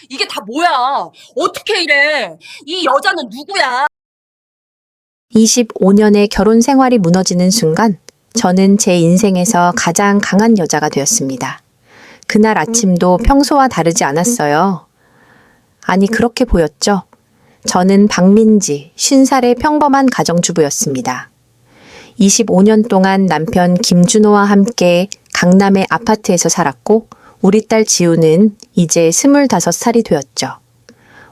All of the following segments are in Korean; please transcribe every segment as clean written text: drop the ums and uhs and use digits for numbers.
이게 다 뭐야? 어떻게 이래? 이 여자는 누구야? 25년의 결혼 생활이 무너지는 순간 저는 제 인생에서 가장 강한 여자가 되었습니다. 그날 아침도 평소와 다르지 않았어요. 아니, 그렇게 보였죠. 저는 박민지, 50살의 평범한 가정주부였습니다. 25년 동안 남편 김준호와 함께 강남의 아파트에서 살았고 우리 딸 지우는 이제 25살이 되었죠.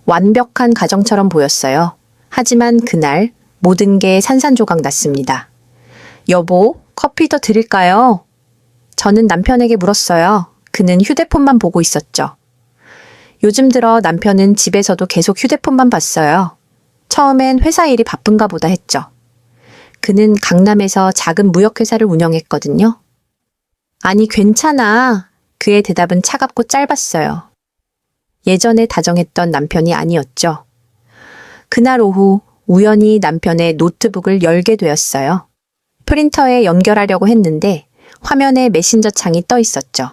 완벽한 가정처럼 보였어요. 하지만 그날 모든 게 산산조각 났습니다. 여보, 커피 더 드릴까요? 저는 남편에게 물었어요. 그는 휴대폰만 보고 있었죠. 요즘 들어 남편은 집에서도 계속 휴대폰만 봤어요. 처음엔 회사 일이 바쁜가 보다 했죠. 그는 강남에서 작은 무역회사를 운영했거든요. 아니, 괜찮아. 그의 대답은 차갑고 짧았어요. 예전에 다정했던 남편이 아니었죠. 그날 오후 우연히 남편의 노트북을 열게 되었어요. 프린터에 연결하려고 했는데 화면에 메신저 창이 떠 있었죠.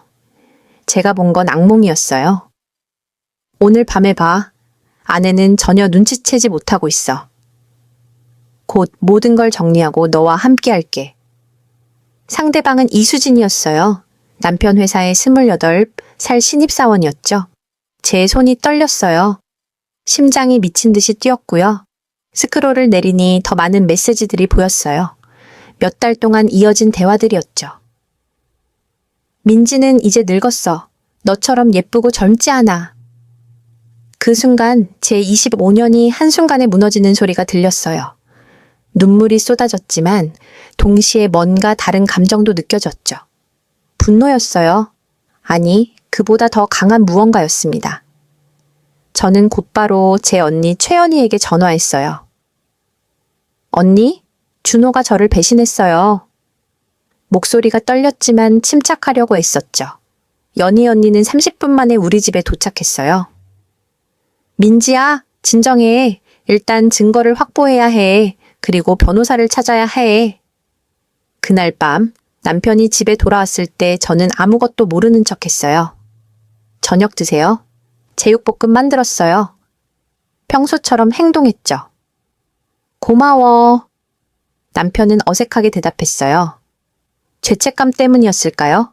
제가 본 건 악몽이었어요. 오늘 밤에 봐. 아내는 전혀 눈치채지 못하고 있어. 곧 모든 걸 정리하고 너와 함께 할게. 상대방은 이수진이었어요. 남편 회사의 28살 신입사원이었죠. 제 손이 떨렸어요. 심장이 미친 듯이 뛰었고요. 스크롤을 내리니 더 많은 메시지들이 보였어요. 몇 달 동안 이어진 대화들이었죠. 민지는 이제 늙었어. 너처럼 예쁘고 젊지 않아. 그 순간 제 25년이 한순간에 무너지는 소리가 들렸어요. 눈물이 쏟아졌지만 동시에 뭔가 다른 감정도 느껴졌죠. 분노였어요. 아니, 그보다 더 강한 무언가였습니다. 저는 곧바로 제 언니 최연희에게 전화했어요. 언니, 준호가 저를 배신했어요. 목소리가 떨렸지만 침착하려고 애썼죠. 연희 언니는 30분 만에 우리 집에 도착했어요. 민지야, 진정해. 일단 증거를 확보해야 해. 그리고 변호사를 찾아야 해. 그날 밤 남편이 집에 돌아왔을 때 저는 아무것도 모르는 척했어요. 저녁 드세요. 제육볶음 만들었어요. 평소처럼 행동했죠. 고마워. 남편은 어색하게 대답했어요. 죄책감 때문이었을까요?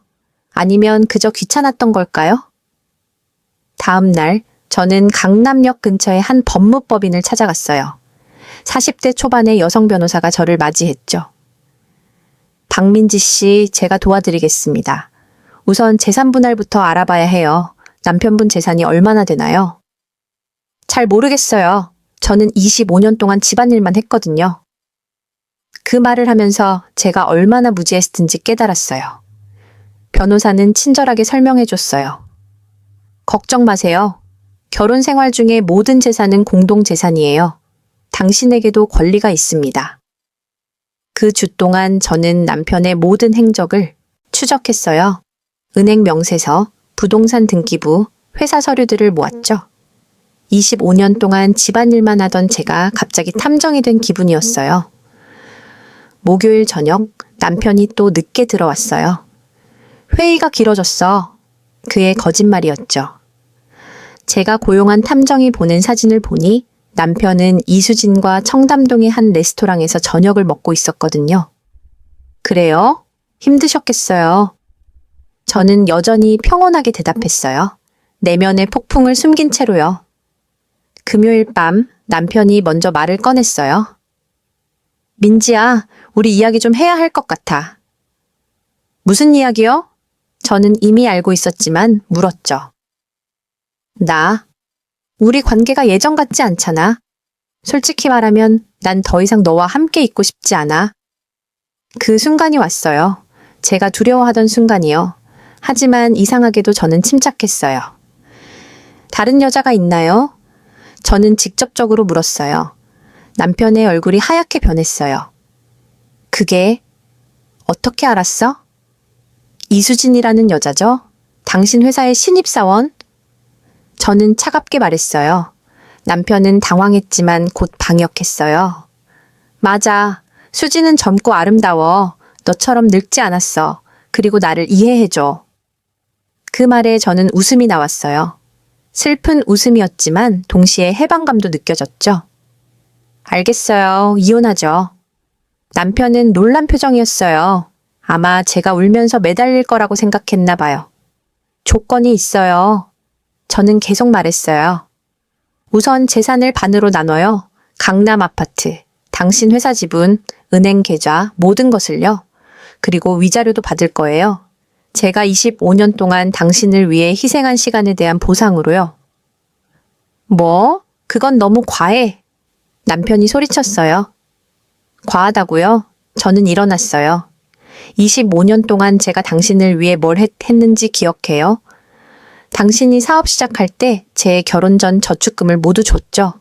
아니면 그저 귀찮았던 걸까요? 다음 날 저는 강남역 근처의 한 법무법인을 찾아갔어요. 40대 초반의 여성 변호사가 저를 맞이했죠. 박민지 씨, 제가 도와드리겠습니다. 우선 재산 분할부터 알아봐야 해요. 남편분 재산이 얼마나 되나요? 잘 모르겠어요. 저는 25년 동안 집안일만 했거든요. 그 말을 하면서 제가 얼마나 무지했든지 깨달았어요. 변호사는 친절하게 설명해 줬어요. 걱정 마세요. 결혼 생활 중에 모든 재산은 공동 재산이에요. 당신에게도 권리가 있습니다. 그 주 동안 저는 남편의 모든 행적을 추적했어요. 은행 명세서, 부동산 등기부, 회사 서류들을 모았죠. 25년 동안 집안일만 하던 제가 갑자기 탐정이 된 기분이었어요. 목요일 저녁 남편이 또 늦게 들어왔어요. 회의가 길어졌어. 그의 거짓말이었죠. 제가 고용한 탐정이 보낸 사진을 보니 남편은 이수진과 청담동의 한 레스토랑에서 저녁을 먹고 있었거든요. 그래요? 힘드셨겠어요. 저는 여전히 평온하게 대답했어요. 내면의 폭풍을 숨긴 채로요. 금요일 밤 남편이 먼저 말을 꺼냈어요. 민지야, 우리 이야기 좀 해야 할 것 같아. 무슨 이야기요? 저는 이미 알고 있었지만 물었죠. 우리 관계가 예전 같지 않잖아. 솔직히 말하면 난 더 이상 너와 함께 있고 싶지 않아. 그 순간이 왔어요. 제가 두려워하던 순간이요. 하지만 이상하게도 저는 침착했어요. 다른 여자가 있나요? 저는 직접적으로 물었어요. 남편의 얼굴이 하얗게 변했어요. 그게 어떻게 알았어? 이수진이라는 여자죠? 당신 회사의 신입사원? 저는 차갑게 말했어요. 남편은 당황했지만 곧 방역했어요. 맞아. 수지는 젊고 아름다워. 너처럼 늙지 않았어. 그리고 나를 이해해줘. 그 말에 저는 웃음이 나왔어요. 슬픈 웃음이었지만 동시에 해방감도 느껴졌죠. 알겠어요. 이혼하죠. 남편은 놀란 표정이었어요. 아마 제가 울면서 매달릴 거라고 생각했나 봐요. 조건이 있어요. 저는 계속 말했어요. 우선 재산을 반으로 나눠요. 강남 아파트, 당신 회사 지분, 은행 계좌, 모든 것을요. 그리고 위자료도 받을 거예요. 제가 25년 동안 당신을 위해 희생한 시간에 대한 보상으로요. 뭐? 그건 너무 과해. 남편이 소리쳤어요. 과하다고요? 저는 일어났어요. 25년 동안 제가 당신을 위해 뭘 했는지 기억해요? 당신이 사업 시작할 때 제 결혼 전 저축금을 모두 줬죠.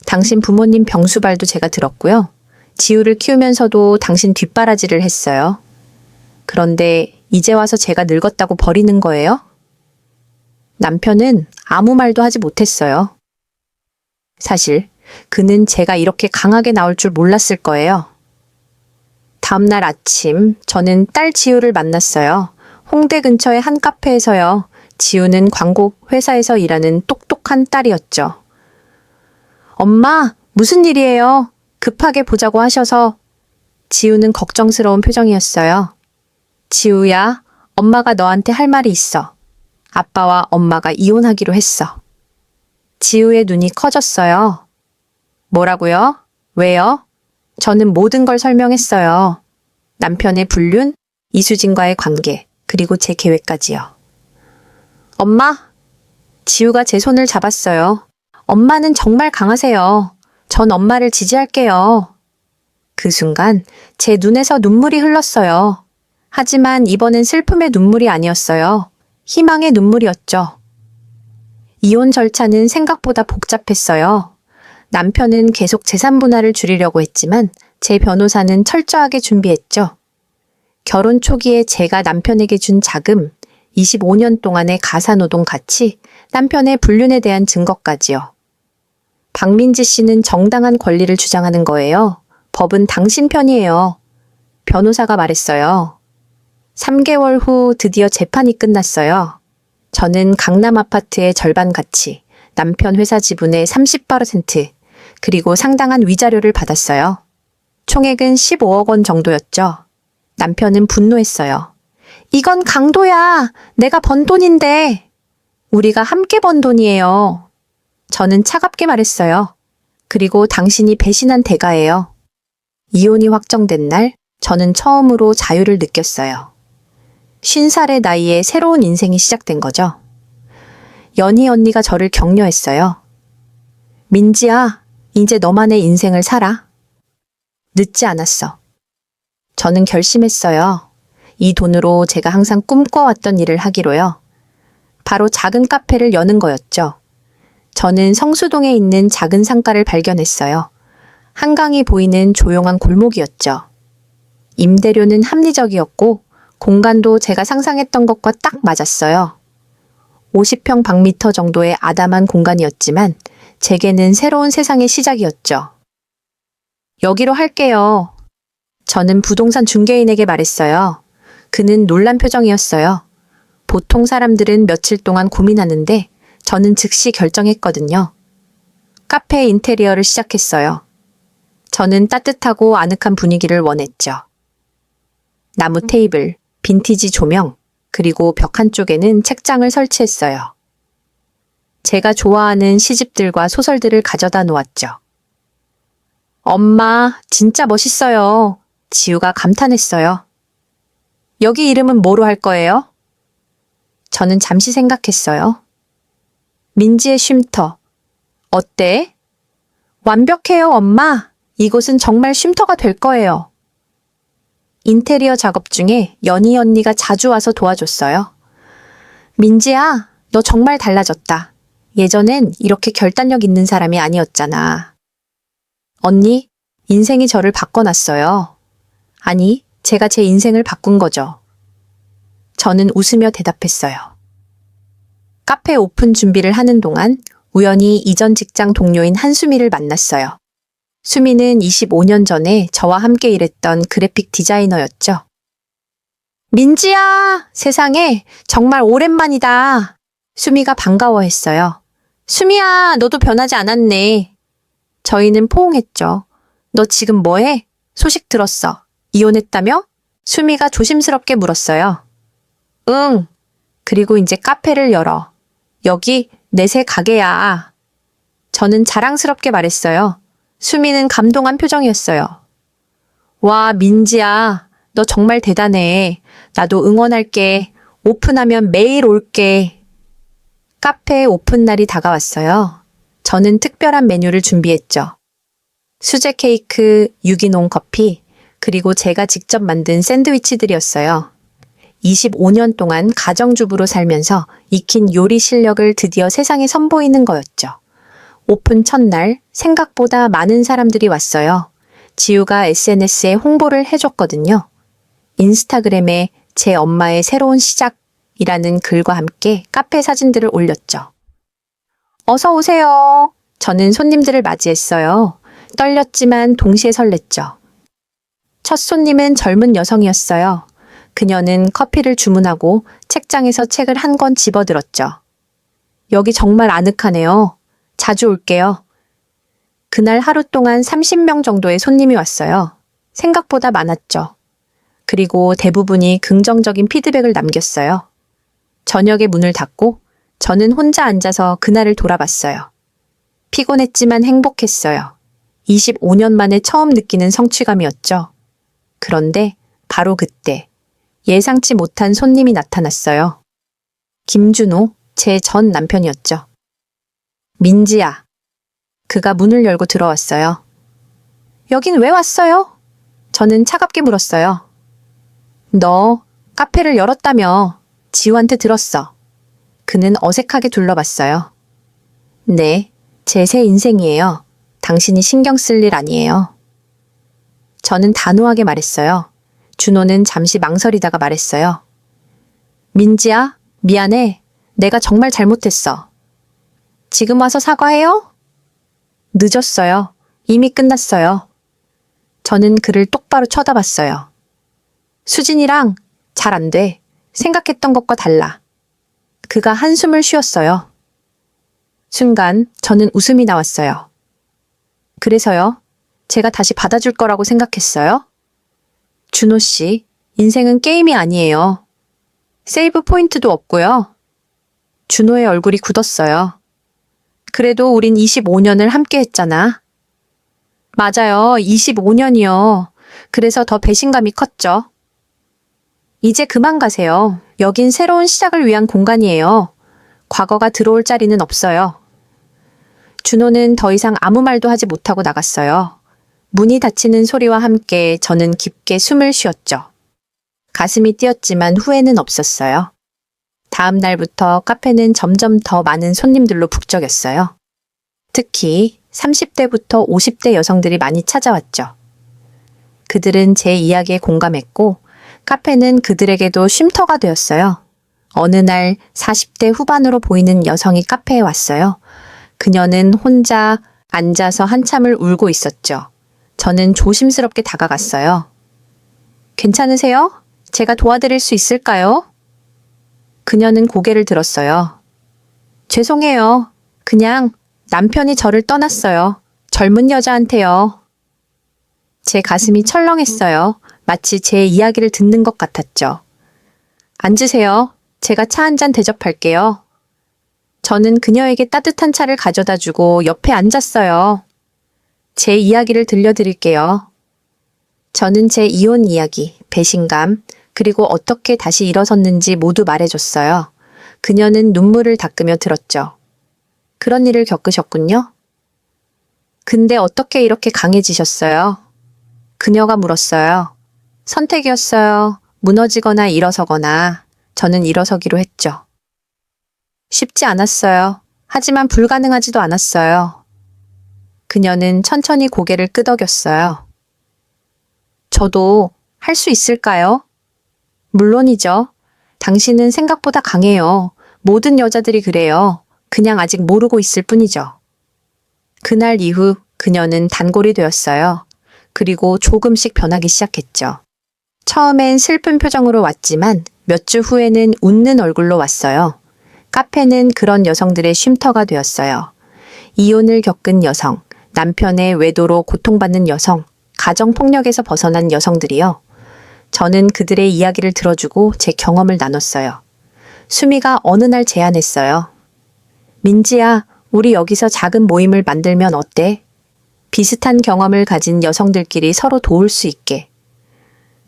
당신 부모님 병수발도 제가 들었고요. 지우를 키우면서도 당신 뒷바라지를 했어요. 그런데 이제 와서 제가 늙었다고 버리는 거예요? 남편은 아무 말도 하지 못했어요. 사실 그는 제가 이렇게 강하게 나올 줄 몰랐을 거예요. 다음날 아침 저는 딸 지우를 만났어요. 홍대 근처의 한 카페에서요. 지우는 광고 회사에서 일하는 똑똑한 딸이었죠. 엄마, 무슨 일이에요? 급하게 보자고 하셔서. 지우는 걱정스러운 표정이었어요. 지우야, 엄마가 너한테 할 말이 있어. 아빠와 엄마가 이혼하기로 했어. 지우의 눈이 커졌어요. 뭐라고요? 왜요? 저는 모든 걸 설명했어요. 남편의 불륜, 이수진과의 관계, 그리고 제 계획까지요. 엄마, 지우가 제 손을 잡았어요. 엄마는 정말 강하세요. 전 엄마를 지지할게요. 그 순간 제 눈에서 눈물이 흘렀어요. 하지만 이번엔 슬픔의 눈물이 아니었어요. 희망의 눈물이었죠. 이혼 절차는 생각보다 복잡했어요. 남편은 계속 재산 분할을 줄이려고 했지만 제 변호사는 철저하게 준비했죠. 결혼 초기에 제가 남편에게 준 자금, 25년 동안의 가사노동 가치, 남편의 불륜에 대한 증거까지요. 박민지 씨는 정당한 권리를 주장하는 거예요. 법은 당신 편이에요. 변호사가 말했어요. 3개월 후 드디어 재판이 끝났어요. 저는 강남 아파트의 절반 가치, 남편 회사 지분의 30%, 그리고 상당한 위자료를 받았어요. 총액은 15억 원 정도였죠. 남편은 분노했어요. 이건 강도야. 내가 번 돈인데. 우리가 함께 번 돈이에요. 저는 차갑게 말했어요. 그리고 당신이 배신한 대가예요. 이혼이 확정된 날, 저는 처음으로 자유를 느꼈어요. 50살의 나이에 새로운 인생이 시작된 거죠. 연희 언니가 저를 격려했어요. 민지야, 이제 너만의 인생을 살아. 늦지 않았어. 저는 결심했어요. 이 돈으로 제가 항상 꿈꿔왔던 일을 하기로요. 바로 작은 카페를 여는 거였죠. 저는 성수동에 있는 작은 상가를 발견했어요. 한강이 보이는 조용한 골목이었죠. 임대료는 합리적이었고 공간도 제가 상상했던 것과 딱 맞았어요. 50평 방미터 정도의 아담한 공간이었지만 제게는 새로운 세상의 시작이었죠. 여기로 할게요. 저는 부동산 중개인에게 말했어요. 그는 놀란 표정이었어요. 보통 사람들은 며칠 동안 고민하는데 저는 즉시 결정했거든요. 카페 인테리어를 시작했어요. 저는 따뜻하고 아늑한 분위기를 원했죠. 나무 테이블, 빈티지 조명, 그리고 벽 한쪽에는 책장을 설치했어요. 제가 좋아하는 시집들과 소설들을 가져다 놓았죠. 엄마, 진짜 멋있어요. 지우가 감탄했어요. 여기 이름은 뭐로 할 거예요? 저는 잠시 생각했어요. 민지의 쉼터. 어때? 완벽해요, 엄마. 이곳은 정말 쉼터가 될 거예요. 인테리어 작업 중에 연희 언니가 자주 와서 도와줬어요. 민지야, 너 정말 달라졌다. 예전엔 이렇게 결단력 있는 사람이 아니었잖아. 언니, 인생이 저를 바꿔놨어요. 아니, 제가 제 인생을 바꾼 거죠. 저는 웃으며 대답했어요. 카페 오픈 준비를 하는 동안 우연히 이전 직장 동료인 한수미를 만났어요. 수미는 25년 전에 저와 함께 일했던 그래픽 디자이너였죠. 민지야, 세상에 정말 오랜만이다. 수미가 반가워했어요. 수미야, 너도 변하지 않았네. 저희는 포옹했죠. 너 지금 뭐해? 소식 들었어. 이혼했다며? 수미가 조심스럽게 물었어요. 응. 그리고 이제 카페를 열어. 여기 내 새 가게야. 저는 자랑스럽게 말했어요. 수미는 감동한 표정이었어요. 와, 민지야. 너 정말 대단해. 나도 응원할게. 오픈하면 매일 올게. 카페 오픈 날이 다가왔어요. 저는 특별한 메뉴를 준비했죠. 수제 케이크, 유기농 커피, 그리고 제가 직접 만든 샌드위치들이었어요. 25년 동안 가정주부로 살면서 익힌 요리 실력을 드디어 세상에 선보이는 거였죠. 오픈 첫날 생각보다 많은 사람들이 왔어요. 지우가 SNS에 홍보를 해줬거든요. 인스타그램에 제 엄마의 새로운 시작이라는 글과 함께 카페 사진들을 올렸죠. 어서 오세요. 저는 손님들을 맞이했어요. 떨렸지만 동시에 설렜죠. 첫 손님은 젊은 여성이었어요. 그녀는 커피를 주문하고 책장에서 책을 한 권 집어들었죠. 여기 정말 아늑하네요. 자주 올게요. 그날 하루 동안 30명 정도의 손님이 왔어요. 생각보다 많았죠. 그리고 대부분이 긍정적인 피드백을 남겼어요. 저녁에 문을 닫고 저는 혼자 앉아서 그날을 돌아봤어요. 피곤했지만 행복했어요. 25년 만에 처음 느끼는 성취감이었죠. 그런데 바로 그때 예상치 못한 손님이 나타났어요. 김준호, 제 전 남편이었죠. 민지야. 그가 문을 열고 들어왔어요. 여긴 왜 왔어요? 저는 차갑게 물었어요. 너 카페를 열었다며 지우한테 들었어. 그는 어색하게 둘러봤어요. 네, 제 새 인생이에요. 당신이 신경 쓸 일 아니에요. 저는 단호하게 말했어요. 준호는 잠시 망설이다가 말했어요. 민지야, 미안해. 내가 정말 잘못했어. 지금 와서 사과해요? 늦었어요. 이미 끝났어요. 저는 그를 똑바로 쳐다봤어요. 수진이랑 잘 안 돼. 생각했던 것과 달라. 그가 한숨을 쉬었어요. 순간 저는 웃음이 나왔어요. 그래서요? 제가 다시 받아줄 거라고 생각했어요? 준호 씨, 인생은 게임이 아니에요. 세이브 포인트도 없고요. 준호의 얼굴이 굳었어요. 그래도 우린 25년을 함께 했잖아. 맞아요. 25년이요. 그래서 더 배신감이 컸죠. 이제 그만 가세요. 여긴 새로운 시작을 위한 공간이에요. 과거가 들어올 자리는 없어요. 준호는 더 이상 아무 말도 하지 못하고 나갔어요. 문이 닫히는 소리와 함께 저는 깊게 숨을 쉬었죠. 가슴이 뛰었지만 후회는 없었어요. 다음 날부터 카페는 점점 더 많은 손님들로 북적였어요. 특히 30대부터 50대 여성들이 많이 찾아왔죠. 그들은 제 이야기에 공감했고 카페는 그들에게도 쉼터가 되었어요. 어느 날 40대 후반으로 보이는 여성이 카페에 왔어요. 그녀는 혼자 앉아서 한참을 울고 있었죠. 저는 조심스럽게 다가갔어요. 괜찮으세요? 제가 도와드릴 수 있을까요? 그녀는 고개를 들었어요. 죄송해요. 그냥 남편이 저를 떠났어요. 젊은 여자한테요. 제 가슴이 철렁했어요. 마치 제 이야기를 듣는 것 같았죠. 앉으세요. 제가 차 한 잔 대접할게요. 저는 그녀에게 따뜻한 차를 가져다 주고 옆에 앉았어요. 제 이야기를 들려드릴게요. 저는 제 이혼 이야기, 배신감, 그리고 어떻게 다시 일어섰는지 모두 말해줬어요. 그녀는 눈물을 닦으며 들었죠. 그런 일을 겪으셨군요. 근데 어떻게 이렇게 강해지셨어요? 그녀가 물었어요. 선택이었어요. 무너지거나 일어서거나. 저는 일어서기로 했죠. 쉽지 않았어요. 하지만 불가능하지도 않았어요. 그녀는 천천히 고개를 끄덕였어요. 저도 할 수 있을까요? 물론이죠. 당신은 생각보다 강해요. 모든 여자들이 그래요. 그냥 아직 모르고 있을 뿐이죠. 그날 이후 그녀는 단골이 되었어요. 그리고 조금씩 변하기 시작했죠. 처음엔 슬픈 표정으로 왔지만 몇 주 후에는 웃는 얼굴로 왔어요. 카페는 그런 여성들의 쉼터가 되었어요. 이혼을 겪은 여성, 남편의 외도로 고통받는 여성, 가정폭력에서 벗어난 여성들이요. 저는 그들의 이야기를 들어주고 제 경험을 나눴어요. 수미가 어느 날 제안했어요. 민지야, 우리 여기서 작은 모임을 만들면 어때? 비슷한 경험을 가진 여성들끼리 서로 도울 수 있게.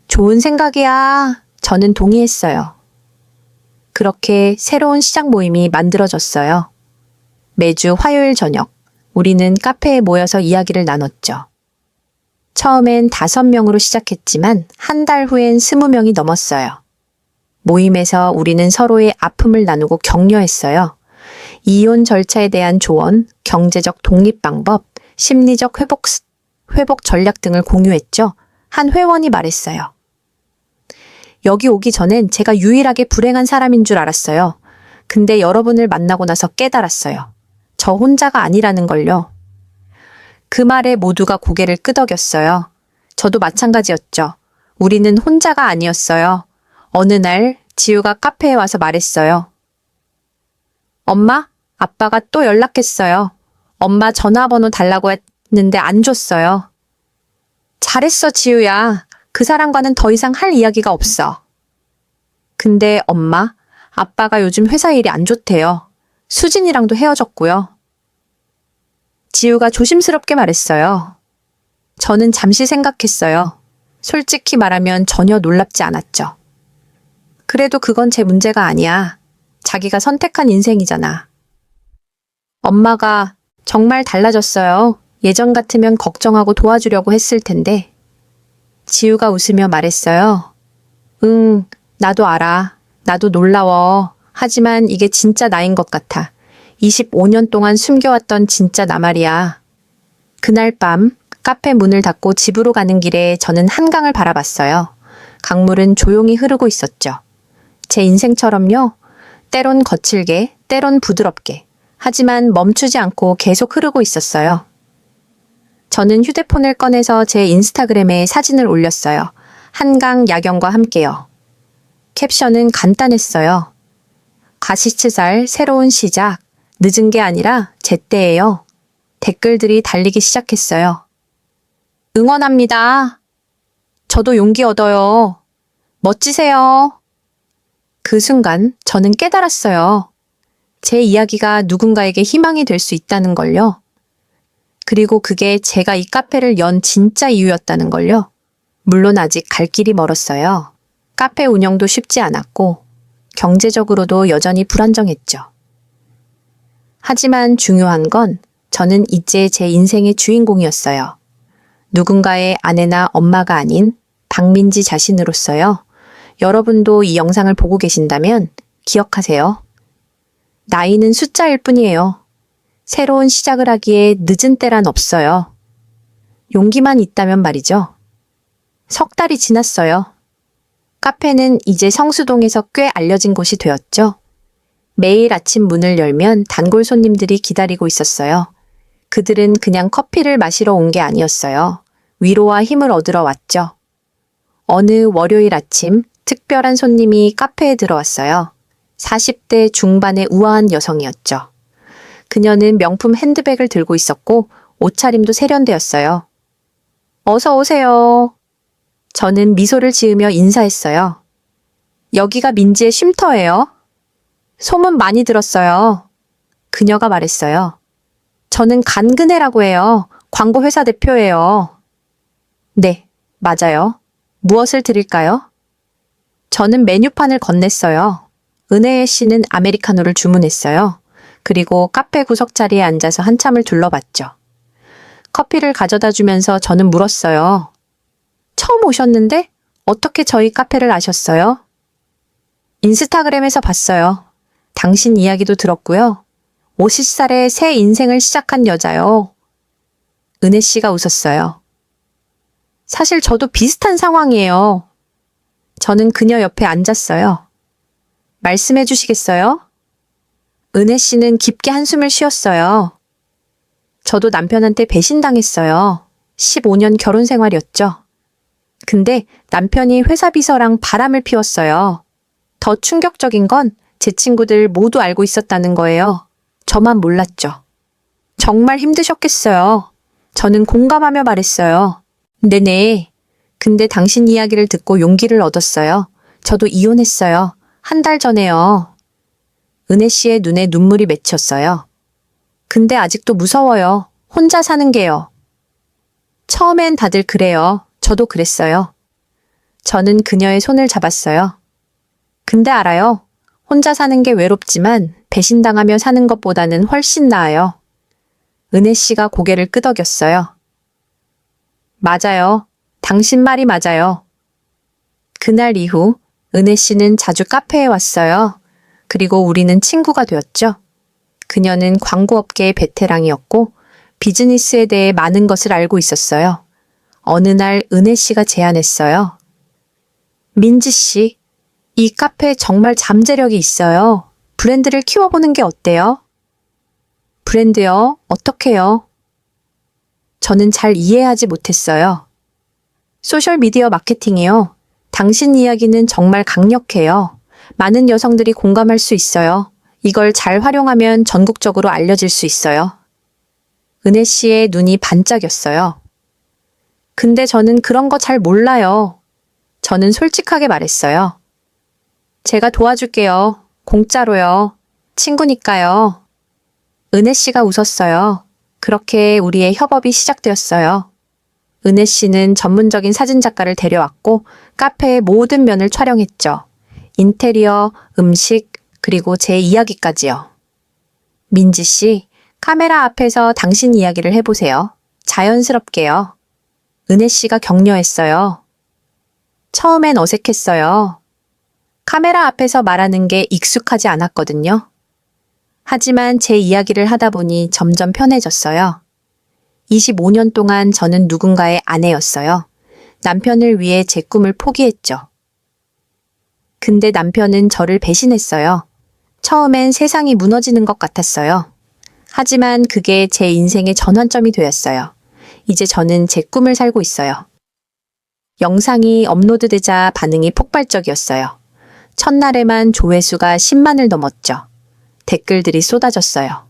좋은 생각이야. 저는 동의했어요. 그렇게 새로운 시작 모임이 만들어졌어요. 매주 화요일 저녁, 우리는 카페에 모여서 이야기를 나눴죠. 처음엔 5명으로 시작했지만 한 달 후엔 20명이 넘었어요. 모임에서 우리는 서로의 아픔을 나누고 격려했어요. 이혼 절차에 대한 조언, 경제적 독립 방법, 심리적 회복 전략 등을 공유했죠. 한 회원이 말했어요. 여기 오기 전엔 제가 유일하게 불행한 사람인 줄 알았어요. 근데 여러분을 만나고 나서 깨달았어요. 저 혼자가 아니라는 걸요. 그 말에 모두가 고개를 끄덕였어요. 저도 마찬가지였죠. 우리는 혼자가 아니었어요. 어느 날 지우가 카페에 와서 말했어요. 엄마, 아빠가 또 연락했어요. 엄마 전화번호 달라고 했는데 안 줬어요. 잘했어, 지우야. 그 사람과는 더 이상 할 이야기가 없어. 근데 엄마, 아빠가 요즘 회사 일이 안 좋대요. 수진이랑도 헤어졌고요. 지우가 조심스럽게 말했어요. 저는 잠시 생각했어요. 솔직히 말하면 전혀 놀랍지 않았죠. 그래도 그건 제 문제가 아니야. 자기가 선택한 인생이잖아. 엄마가 정말 달라졌어요. 예전 같으면 걱정하고 도와주려고 했을 텐데. 지우가 웃으며 말했어요. 응, 나도 알아. 나도 놀라워. 하지만 이게 진짜 나인 것 같아. 25년 동안 숨겨왔던 진짜 나 말이야. 그날 밤 카페 문을 닫고 집으로 가는 길에 저는 한강을 바라봤어요. 강물은 조용히 흐르고 있었죠. 제 인생처럼요. 때론 거칠게, 때론 부드럽게. 하지만 멈추지 않고 계속 흐르고 있었어요. 저는 휴대폰을 꺼내서 제 인스타그램에 사진을 올렸어요. 한강 야경과 함께요. 캡션은 간단했어요. 가시치살 새로운 시작. 늦은 게 아니라 제때예요. 댓글들이 달리기 시작했어요. 응원합니다. 저도 용기 얻어요. 멋지세요. 그 순간 저는 깨달았어요. 제 이야기가 누군가에게 희망이 될 수 있다는 걸요. 그리고 그게 제가 이 카페를 연 진짜 이유였다는 걸요. 물론 아직 갈 길이 멀었어요. 카페 운영도 쉽지 않았고 경제적으로도 여전히 불안정했죠. 하지만 중요한 건 저는 이제 제 인생의 주인공이었어요. 누군가의 아내나 엄마가 아닌 박민지 자신으로서요. 여러분도 이 영상을 보고 계신다면 기억하세요. 나이는 숫자일 뿐이에요. 새로운 시작을 하기에 늦은 때란 없어요. 용기만 있다면 말이죠. 석 달이 지났어요. 카페는 이제 성수동에서 꽤 알려진 곳이 되었죠. 매일 아침 문을 열면 단골 손님들이 기다리고 있었어요. 그들은 그냥 커피를 마시러 온 게 아니었어요. 위로와 힘을 얻으러 왔죠. 어느 월요일 아침 특별한 손님이 카페에 들어왔어요. 40대 중반의 우아한 여성이었죠. 그녀는 명품 핸드백을 들고 있었고 옷차림도 세련되었어요. 어서 오세요. 저는 미소를 지으며 인사했어요. 여기가 민지의 쉼터예요. 소문 많이 들었어요. 그녀가 말했어요. 저는 간그네라고 해요. 광고회사 대표예요. 네, 맞아요. 무엇을 드릴까요? 저는 메뉴판을 건넸어요. 은혜혜 씨는 아메리카노를 주문했어요. 그리고 카페 구석 자리에 앉아서 한참을 둘러봤죠. 커피를 가져다 주면서 저는 물었어요. 처음 오셨는데 어떻게 저희 카페를 아셨어요? 인스타그램에서 봤어요. 당신 이야기도 들었고요. 50살에 새 인생을 시작한 여자요. 은혜 씨가 웃었어요. 사실 저도 비슷한 상황이에요. 저는 그녀 옆에 앉았어요. 말씀해 주시겠어요? 은혜 씨는 깊게 한숨을 쉬었어요. 저도 남편한테 배신당했어요. 15년 결혼 생활이었죠. 근데 남편이 회사 비서랑 바람을 피웠어요. 더 충격적인 건 제 친구들 모두 알고 있었다는 거예요. 저만 몰랐죠. 정말 힘드셨겠어요. 저는 공감하며 말했어요. 네네. 근데 당신 이야기를 듣고 용기를 얻었어요. 저도 이혼했어요. 한 달 전에요. 은혜 씨의 눈에 눈물이 맺혔어요. 근데 아직도 무서워요. 혼자 사는 게요. 처음엔 다들 그래요. 저도 그랬어요. 저는 그녀의 손을 잡았어요. 근데 알아요. 혼자 사는 게 외롭지만 배신당하며 사는 것보다는 훨씬 나아요. 은혜 씨가 고개를 끄덕였어요. 맞아요. 당신 말이 맞아요. 그날 이후 은혜 씨는 자주 카페에 왔어요. 그리고 우리는 친구가 되었죠. 그녀는 광고업계의 베테랑이었고 비즈니스에 대해 많은 것을 알고 있었어요. 어느 날 은혜 씨가 제안했어요. 민지 씨, 이 카페에 정말 잠재력이 있어요. 브랜드를 키워보는 게 어때요? 브랜드요? 어떻게요? 저는 잘 이해하지 못했어요. 소셜미디어 마케팅이요. 당신 이야기는 정말 강력해요. 많은 여성들이 공감할 수 있어요. 이걸 잘 활용하면 전국적으로 알려질 수 있어요. 은혜 씨의 눈이 반짝였어요. 근데 저는 그런 거 잘 몰라요. 저는 솔직하게 말했어요. 제가 도와줄게요. 공짜로요. 친구니까요. 은혜 씨가 웃었어요. 그렇게 우리의 협업이 시작되었어요. 은혜 씨는 전문적인 사진작가를 데려왔고 카페의 모든 면을 촬영했죠. 인테리어, 음식, 그리고 제 이야기까지요. 민지 씨, 카메라 앞에서 당신 이야기를 해보세요. 자연스럽게요. 은혜 씨가 격려했어요. 처음엔 어색했어요. 카메라 앞에서 말하는 게 익숙하지 않았거든요. 하지만 제 이야기를 하다 보니 점점 편해졌어요. 25년 동안 저는 누군가의 아내였어요. 남편을 위해 제 꿈을 포기했죠. 근데 남편은 저를 배신했어요. 처음엔 세상이 무너지는 것 같았어요. 하지만 그게 제 인생의 전환점이 되었어요. 이제 저는 제 꿈을 살고 있어요. 영상이 업로드되자 반응이 폭발적이었어요. 첫날에만 조회수가 10만을 넘었죠. 댓글들이 쏟아졌어요.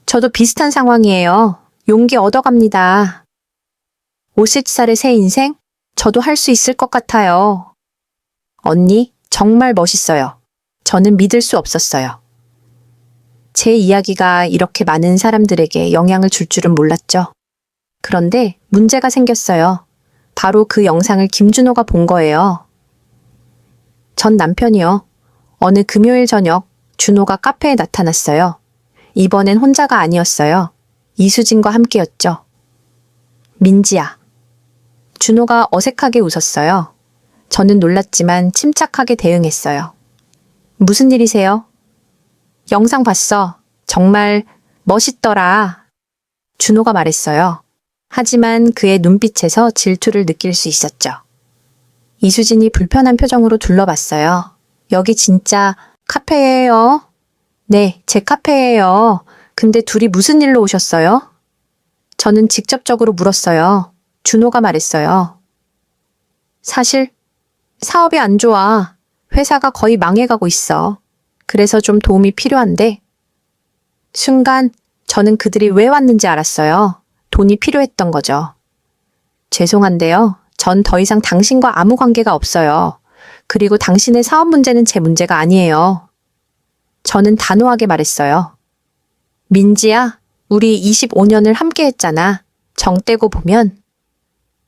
저도 비슷한 상황이에요. 용기 얻어갑니다. 50살의 새 인생? 저도 할 수 있을 것 같아요. 언니, 정말 멋있어요. 저는 믿을 수 없었어요. 제 이야기가 이렇게 많은 사람들에게 영향을 줄 줄은 몰랐죠. 그런데 문제가 생겼어요. 바로 그 영상을 김준호가 본 거예요. 전 남편이요. 어느 금요일 저녁 준호가 카페에 나타났어요. 이번엔 혼자가 아니었어요. 이수진과 함께였죠. 민지야. 준호가 어색하게 웃었어요. 저는 놀랐지만 침착하게 대응했어요. 무슨 일이세요? 영상 봤어. 정말 멋있더라. 준호가 말했어요. 하지만 그의 눈빛에서 질투를 느낄 수 있었죠. 이수진이 불편한 표정으로 둘러봤어요. 여기 진짜 카페예요? 네, 제 카페예요. 근데 둘이 무슨 일로 오셨어요? 저는 직접적으로 물었어요. 준호가 말했어요. 사실 사업이 안 좋아. 회사가 거의 망해가고 있어. 그래서 좀 도움이 필요한데. 순간 저는 그들이 왜 왔는지 알았어요. 돈이 필요했던 거죠. 죄송한데요. 전 더 이상 당신과 아무 관계가 없어요. 그리고 당신의 사업 문제는 제 문제가 아니에요. 저는 단호하게 말했어요. 민지야, 우리 25년을 함께 했잖아. 정 떼고 보면.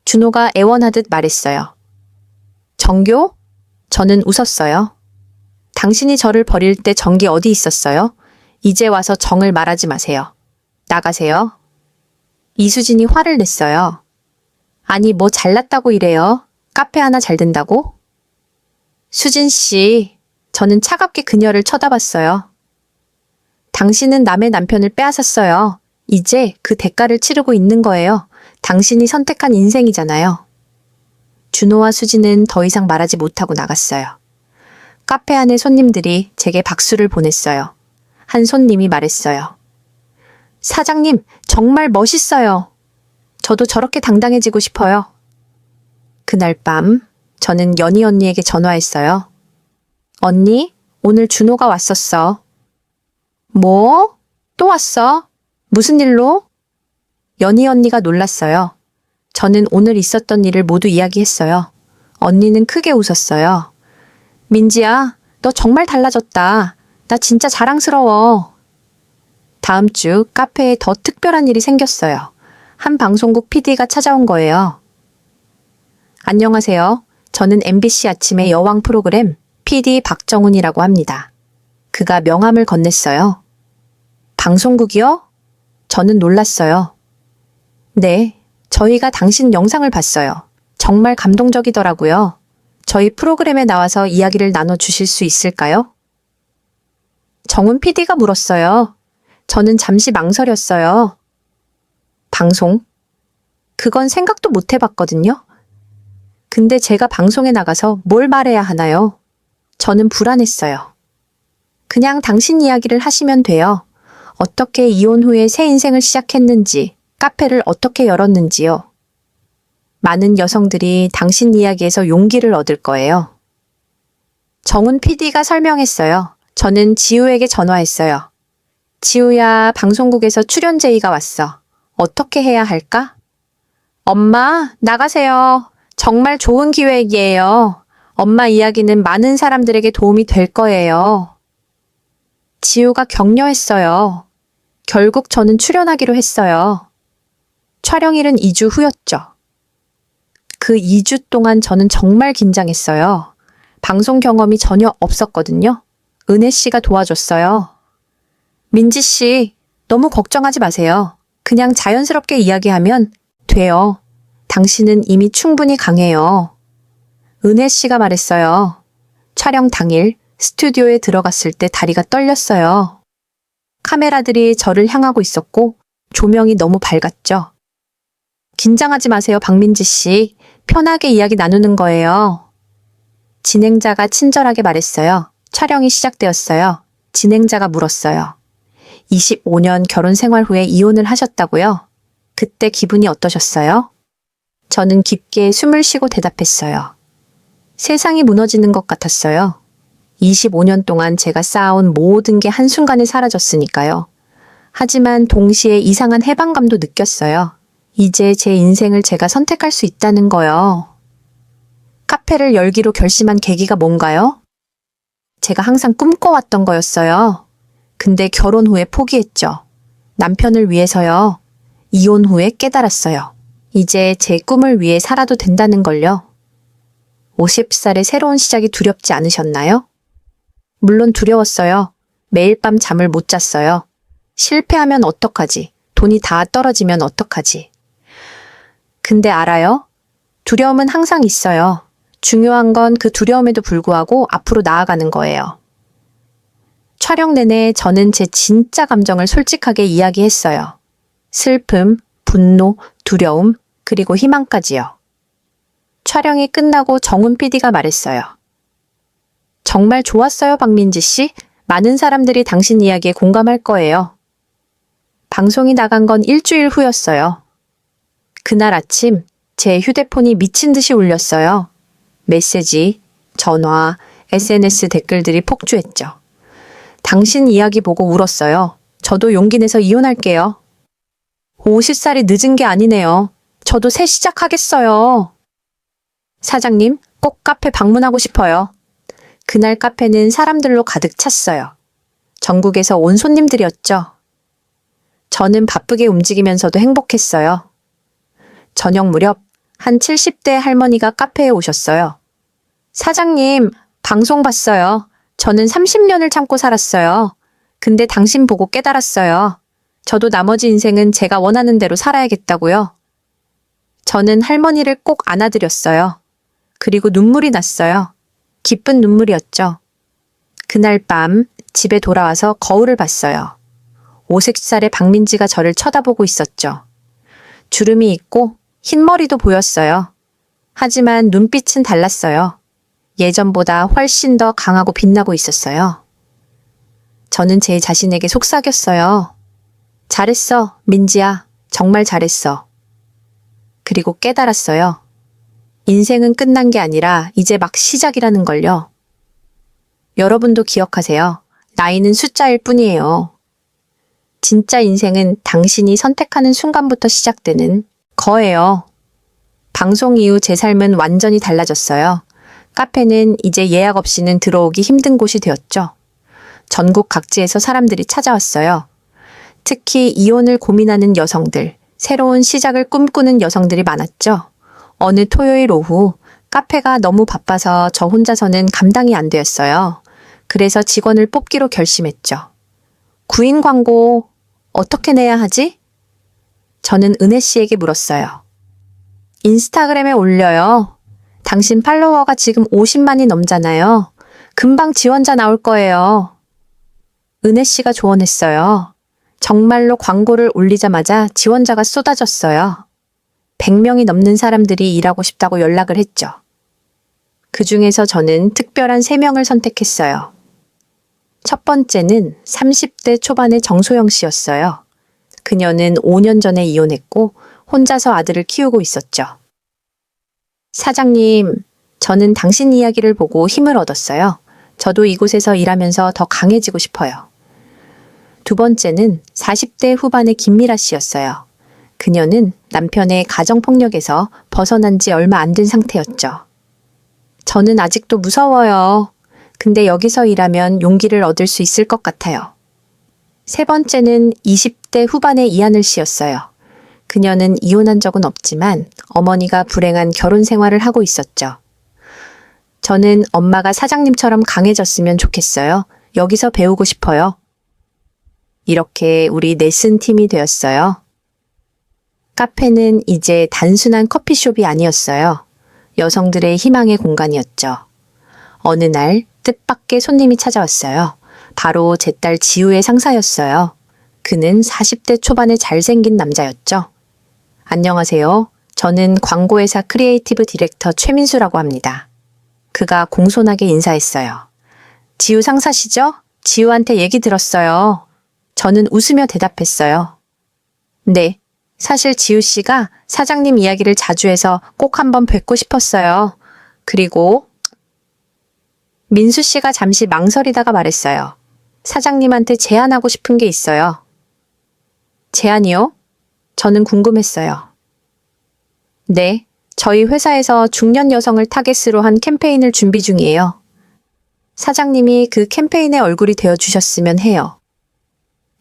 준호가 애원하듯 말했어요. 정교? 저는 웃었어요. 당신이 저를 버릴 때 정기 어디 있었어요? 이제 와서 정을 말하지 마세요. 나가세요. 이수진이 화를 냈어요. 아니, 뭐 잘났다고 이래요? 카페 하나 잘 된다고? 수진 씨, 저는 차갑게 그녀를 쳐다봤어요. 당신은 남의 남편을 빼앗았어요. 이제 그 대가를 치르고 있는 거예요. 당신이 선택한 인생이잖아요. 준호와 수진은 더 이상 말하지 못하고 나갔어요. 카페 안의 손님들이 제게 박수를 보냈어요. 한 손님이 말했어요. 사장님, 정말 멋있어요. 저도 저렇게 당당해지고 싶어요. 그날 밤, 저는 연희 언니에게 전화했어요. 언니, 오늘 준호가 왔었어. 뭐? 또 왔어? 무슨 일로? 연희 언니가 놀랐어요. 저는 오늘 있었던 일을 모두 이야기했어요. 언니는 크게 웃었어요. 민지야, 너 정말 달라졌다. 나 진짜 자랑스러워. 다음 주 카페에 더 특별한 일이 생겼어요. 한 방송국 PD가 찾아온 거예요. 안녕하세요. 저는 MBC 아침의 여왕 프로그램 PD 박정훈이라고 합니다. 그가 명함을 건넸어요. 방송국이요? 저는 놀랐어요. 네, 저희가 당신 영상을 봤어요. 정말 감동적이더라고요. 저희 프로그램에 나와서 이야기를 나눠주실 수 있을까요? 정훈 PD가 물었어요. 저는 잠시 망설였어요. 방송? 그건 생각도 못 해봤거든요. 근데 제가 방송에 나가서 뭘 말해야 하나요? 저는 불안했어요. 그냥 당신 이야기를 하시면 돼요. 어떻게 이혼 후에 새 인생을 시작했는지, 카페를 어떻게 열었는지요. 많은 여성들이 당신 이야기에서 용기를 얻을 거예요. 정훈 PD가 설명했어요. 저는 지우에게 전화했어요. 지우야, 방송국에서 출연 제의가 왔어. 어떻게 해야 할까? 엄마, 나가세요. 정말 좋은 기회이에요. 엄마 이야기는 많은 사람들에게 도움이 될 거예요. 지우가 격려했어요. 결국 저는 출연하기로 했어요. 촬영일은 2주 후였죠. 그 2주 동안 저는 정말 긴장했어요. 방송 경험이 전혀 없었거든요. 은혜 씨가 도와줬어요. 민지 씨, 너무 걱정하지 마세요. 그냥 자연스럽게 이야기하면 돼요. 당신은 이미 충분히 강해요. 은혜 씨가 말했어요. 촬영 당일 스튜디오에 들어갔을 때 다리가 떨렸어요. 카메라들이 저를 향하고 있었고 조명이 너무 밝았죠. 긴장하지 마세요, 박민지 씨. 편하게 이야기 나누는 거예요. 진행자가 친절하게 말했어요. 촬영이 시작되었어요. 진행자가 물었어요. 25년 결혼 생활 후에 이혼을 하셨다고요? 그때 기분이 어떠셨어요? 저는 깊게 숨을 쉬고 대답했어요. 세상이 무너지는 것 같았어요. 25년 동안 제가 쌓아온 모든 게 한순간에 사라졌으니까요. 하지만 동시에 이상한 해방감도 느꼈어요. 이제 제 인생을 제가 선택할 수 있다는 거요. 카페를 열기로 결심한 계기가 뭔가요? 제가 항상 꿈꿔왔던 거였어요. 근데 결혼 후에 포기했죠. 남편을 위해서요. 이혼 후에 깨달았어요. 이제 제 꿈을 위해 살아도 된다는 걸요. 50살의 새로운 시작이 두렵지 않으셨나요? 물론 두려웠어요. 매일 밤 잠을 못 잤어요. 실패하면 어떡하지? 돈이 다 떨어지면 어떡하지? 근데 알아요? 두려움은 항상 있어요. 중요한 건 그 두려움에도 불구하고 앞으로 나아가는 거예요. 촬영 내내 저는 제 진짜 감정을 솔직하게 이야기했어요. 슬픔, 분노, 두려움, 그리고 희망까지요. 촬영이 끝나고 정훈 PD가 말했어요. 정말 좋았어요, 박민지 씨. 많은 사람들이 당신 이야기에 공감할 거예요. 방송이 나간 건 일주일 후였어요. 그날 아침 제 휴대폰이 미친 듯이 울렸어요. 메시지, 전화, SNS 댓글들이 폭주했죠. 당신 이야기 보고 울었어요. 저도 용기 내서 이혼할게요. 50살이 늦은 게 아니네요. 저도 새 시작하겠어요. 사장님, 꼭 카페 방문하고 싶어요. 그날 카페는 사람들로 가득 찼어요. 전국에서 온 손님들이었죠. 저는 바쁘게 움직이면서도 행복했어요. 저녁 무렵 한 70대 할머니가 카페에 오셨어요. 사장님, 방송 봤어요. 저는 30년을 참고 살았어요. 근데 당신 보고 깨달았어요. 저도 나머지 인생은 제가 원하는 대로 살아야겠다고요. 저는 할머니를 꼭 안아드렸어요. 그리고 눈물이 났어요. 기쁜 눈물이었죠. 그날 밤 집에 돌아와서 거울을 봤어요. 50살의 박민지가 저를 쳐다보고 있었죠. 주름이 있고 흰머리도 보였어요. 하지만 눈빛은 달랐어요. 예전보다 훨씬 더 강하고 빛나고 있었어요. 저는 제 자신에게 속삭였어요. 잘했어, 민지야. 정말 잘했어. 그리고 깨달았어요. 인생은 끝난 게 아니라 이제 막 시작이라는 걸요. 여러분도 기억하세요. 나이는 숫자일 뿐이에요. 진짜 인생은 당신이 선택하는 순간부터 시작되는 거예요. 방송 이후 제 삶은 완전히 달라졌어요. 카페는 이제 예약 없이는 들어오기 힘든 곳이 되었죠. 전국 각지에서 사람들이 찾아왔어요. 특히 이혼을 고민하는 여성들, 새로운 시작을 꿈꾸는 여성들이 많았죠. 어느 토요일 오후 카페가 너무 바빠서 저 혼자서는 감당이 안 되었어요. 그래서 직원을 뽑기로 결심했죠. 구인 광고 어떻게 내야 하지? 저는 은혜 씨에게 물었어요. 인스타그램에 올려요. 당신 팔로워가 지금 50만이 넘잖아요. 금방 지원자 나올 거예요. 은혜 씨가 조언했어요. 정말로 광고를 올리자마자 지원자가 쏟아졌어요. 100명이 넘는 사람들이 일하고 싶다고 연락을 했죠. 그 중에서 저는 특별한 3명을 선택했어요. 첫 번째는 30대 초반의 정소영 씨였어요. 그녀는 5년 전에 이혼했고 혼자서 아들을 키우고 있었죠. 사장님, 저는 당신 이야기를 보고 힘을 얻었어요. 저도 이곳에서 일하면서 더 강해지고 싶어요. 두 번째는 40대 후반의 김미라 씨였어요. 그녀는 남편의 가정폭력에서 벗어난 지 얼마 안 된 상태였죠. 저는 아직도 무서워요. 근데 여기서 일하면 용기를 얻을 수 있을 것 같아요. 세 번째는 20대 후반의 이하늘 씨였어요. 그녀는 이혼한 적은 없지만 어머니가 불행한 결혼 생활을 하고 있었죠. 저는 엄마가 사장님처럼 강해졌으면 좋겠어요. 여기서 배우고 싶어요. 이렇게 우리 넷은 팀이 되었어요. 카페는 이제 단순한 커피숍이 아니었어요. 여성들의 희망의 공간이었죠. 어느 날 뜻밖의 손님이 찾아왔어요. 바로 제 딸 지우의 상사였어요. 그는 40대 초반의 잘생긴 남자였죠. 안녕하세요. 저는 광고회사 크리에이티브 디렉터 최민수라고 합니다. 그가 공손하게 인사했어요. 지우 상사시죠? 지우한테 얘기 들었어요. 저는 웃으며 대답했어요. 네, 사실 지우 씨가 사장님 이야기를 자주 해서 꼭 한번 뵙고 싶었어요. 그리고 민수 씨가 잠시 망설이다가 말했어요. 사장님한테 제안하고 싶은 게 있어요. 제안이요? 저는 궁금했어요. 네, 저희 회사에서 중년 여성을 타겟으로 한 캠페인을 준비 중이에요. 사장님이 그 캠페인의 얼굴이 되어주셨으면 해요.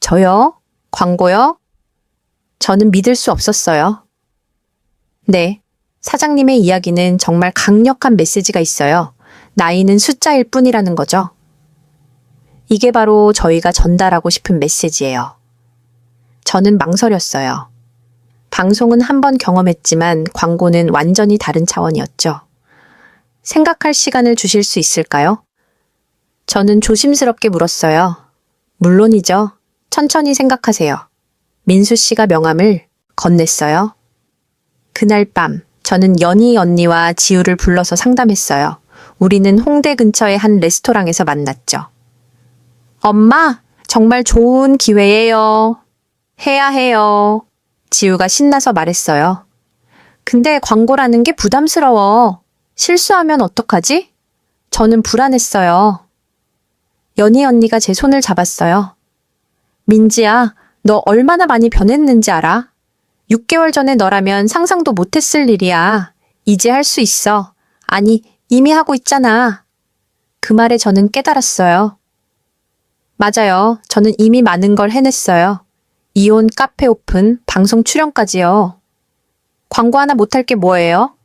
저요? 광고요? 저는 믿을 수 없었어요. 네, 사장님의 이야기는 정말 강력한 메시지가 있어요. 나이는 숫자일 뿐이라는 거죠. 이게 바로 저희가 전달하고 싶은 메시지예요. 저는 망설였어요. 방송은 한 번 경험했지만 광고는 완전히 다른 차원이었죠. 생각할 시간을 주실 수 있을까요? 저는 조심스럽게 물었어요. 물론이죠. 천천히 생각하세요. 민수 씨가 명함을 건넸어요. 그날 밤 저는 연희 언니와 지우를 불러서 상담했어요. 우리는 홍대 근처의 한 레스토랑에서 만났죠. 엄마, 정말 좋은 기회예요. 해야 해요. 지우가 신나서 말했어요. 근데 광고라는 게 부담스러워. 실수하면 어떡하지? 저는 불안했어요. 연희 언니가 제 손을 잡았어요. 민지야, 너 얼마나 많이 변했는지 알아? 6개월 전에 너라면 상상도 못했을 일이야. 이제 할 수 있어. 아니, 이미 하고 있잖아. 그 말에 저는 깨달았어요. 맞아요. 저는 이미 많은 걸 해냈어요. 이혼, 카페 오픈, 방송 출연까지요. 광고 하나 못할 게 뭐예요?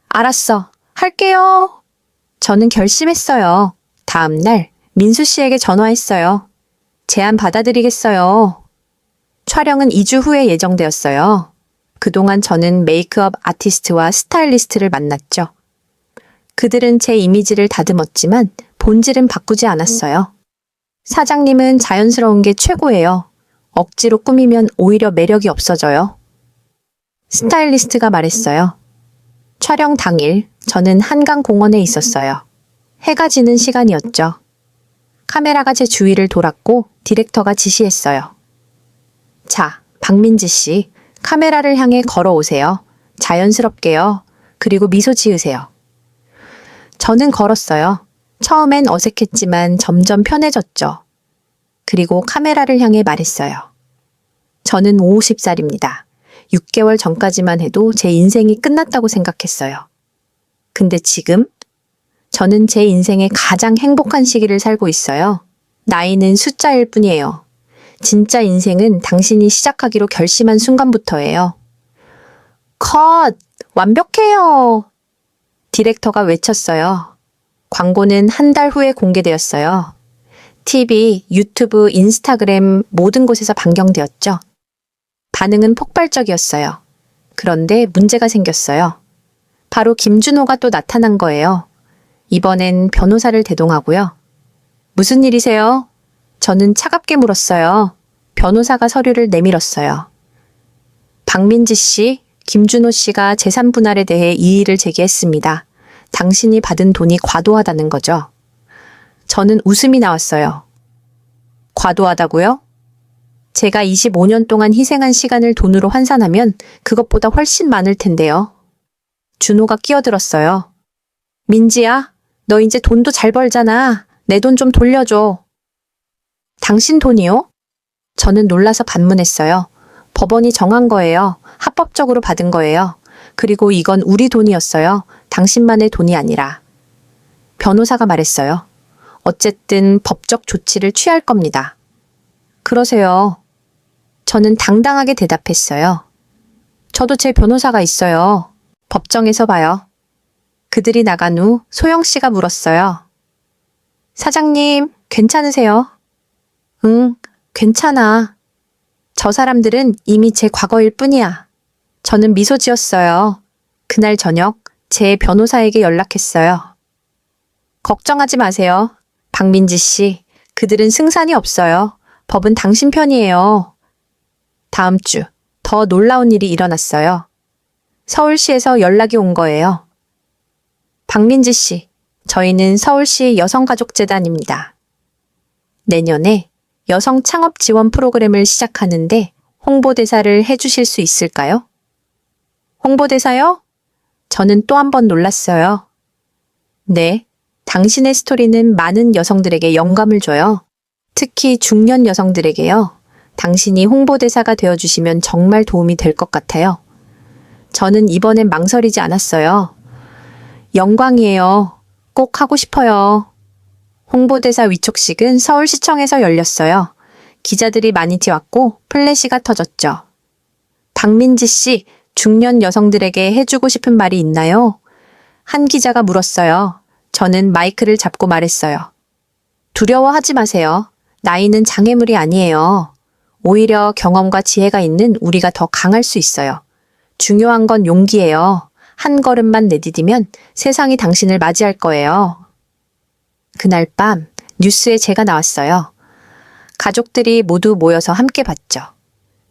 알았어. 할게요. 저는 결심했어요. 다음 날 민수 씨에게 전화했어요. 제안 받아드리겠어요. 촬영은 2주 후에 예정되었어요. 그동안 저는 메이크업 아티스트와 스타일리스트를 만났죠. 그들은 제 이미지를 다듬었지만 본질은 바꾸지 않았어요. 사장님은 자연스러운 게 최고예요. 억지로 꾸미면 오히려 매력이 없어져요. 스타일리스트가 말했어요. 촬영 당일 저는 한강공원에 있었어요. 해가 지는 시간이었죠. 카메라가 제 주위를 돌았고 디렉터가 지시했어요. 자, 박민지 씨, 카메라를 향해 걸어오세요. 자연스럽게요. 그리고 미소 지으세요. 저는 걸었어요. 처음엔 어색했지만 점점 편해졌죠. 그리고 카메라를 향해 말했어요. 저는 50살입니다. 6개월 전까지만 해도 제 인생이 끝났다고 생각했어요. 근데 지금 저는 제 인생의 가장 행복한 시기를 살고 있어요. 나이는 숫자일 뿐이에요. 진짜 인생은 당신이 시작하기로 결심한 순간부터예요. 컷! 완벽해요! 디렉터가 외쳤어요. 광고는 한 달 후에 공개되었어요. TV, 유튜브, 인스타그램 모든 곳에서 방영되었죠. 반응은 폭발적이었어요. 그런데 문제가 생겼어요. 바로 김준호가 또 나타난 거예요. 이번엔 변호사를 대동하고요. 무슨 일이세요? 저는 차갑게 물었어요. 변호사가 서류를 내밀었어요. 박민지 씨, 김준호 씨가 재산 분할에 대해 이의를 제기했습니다. 당신이 받은 돈이 과도하다는 거죠. 저는 웃음이 나왔어요. 과도하다고요? 제가 25년 동안 희생한 시간을 돈으로 환산하면 그것보다 훨씬 많을 텐데요. 준호가 끼어들었어요. 민지야, 너 이제 돈도 잘 벌잖아. 내 돈 좀 돌려줘. 당신 돈이요? 저는 놀라서 반문했어요. 법원이 정한 거예요. 합법적으로 받은 거예요. 그리고 이건 우리 돈이었어요. 당신만의 돈이 아니라. 변호사가 말했어요. 어쨌든 법적 조치를 취할 겁니다. 그러세요. 저는 당당하게 대답했어요. 저도 제 변호사가 있어요. 법정에서 봐요. 그들이 나간 후 소영 씨가 물었어요. 사장님, 괜찮으세요? 응, 괜찮아. 저 사람들은 이미 제 과거일 뿐이야. 저는 미소 지었어요. 그날 저녁 제 변호사에게 연락했어요. 걱정하지 마세요. 박민지 씨, 그들은 승산이 없어요. 법은 당신 편이에요. 다음 주 더 놀라운 일이 일어났어요. 서울시에서 연락이 온 거예요. 박민지 씨, 저희는 서울시 여성가족재단입니다. 내년에 여성 창업 지원 프로그램을 시작하는데 홍보대사를 해주실 수 있을까요? 홍보대사요? 저는 또 한 번 놀랐어요. 네, 당신의 스토리는 많은 여성들에게 영감을 줘요. 특히 중년 여성들에게요. 당신이 홍보대사가 되어주시면 정말 도움이 될 것 같아요. 저는 이번엔 망설이지 않았어요. 영광이에요. 꼭 하고 싶어요. 홍보대사 위촉식은 서울시청에서 열렸어요. 기자들이 많이 뛰었고 플래시가 터졌죠. 박민지 씨, 중년 여성들에게 해주고 싶은 말이 있나요? 한 기자가 물었어요. 저는 마이크를 잡고 말했어요. 두려워하지 마세요. 나이는 장애물이 아니에요. 오히려 경험과 지혜가 있는 우리가 더 강할 수 있어요. 중요한 건 용기예요. 한 걸음만 내디디면 세상이 당신을 맞이할 거예요. 그날 밤 뉴스에 제가 나왔어요. 가족들이 모두 모여서 함께 봤죠.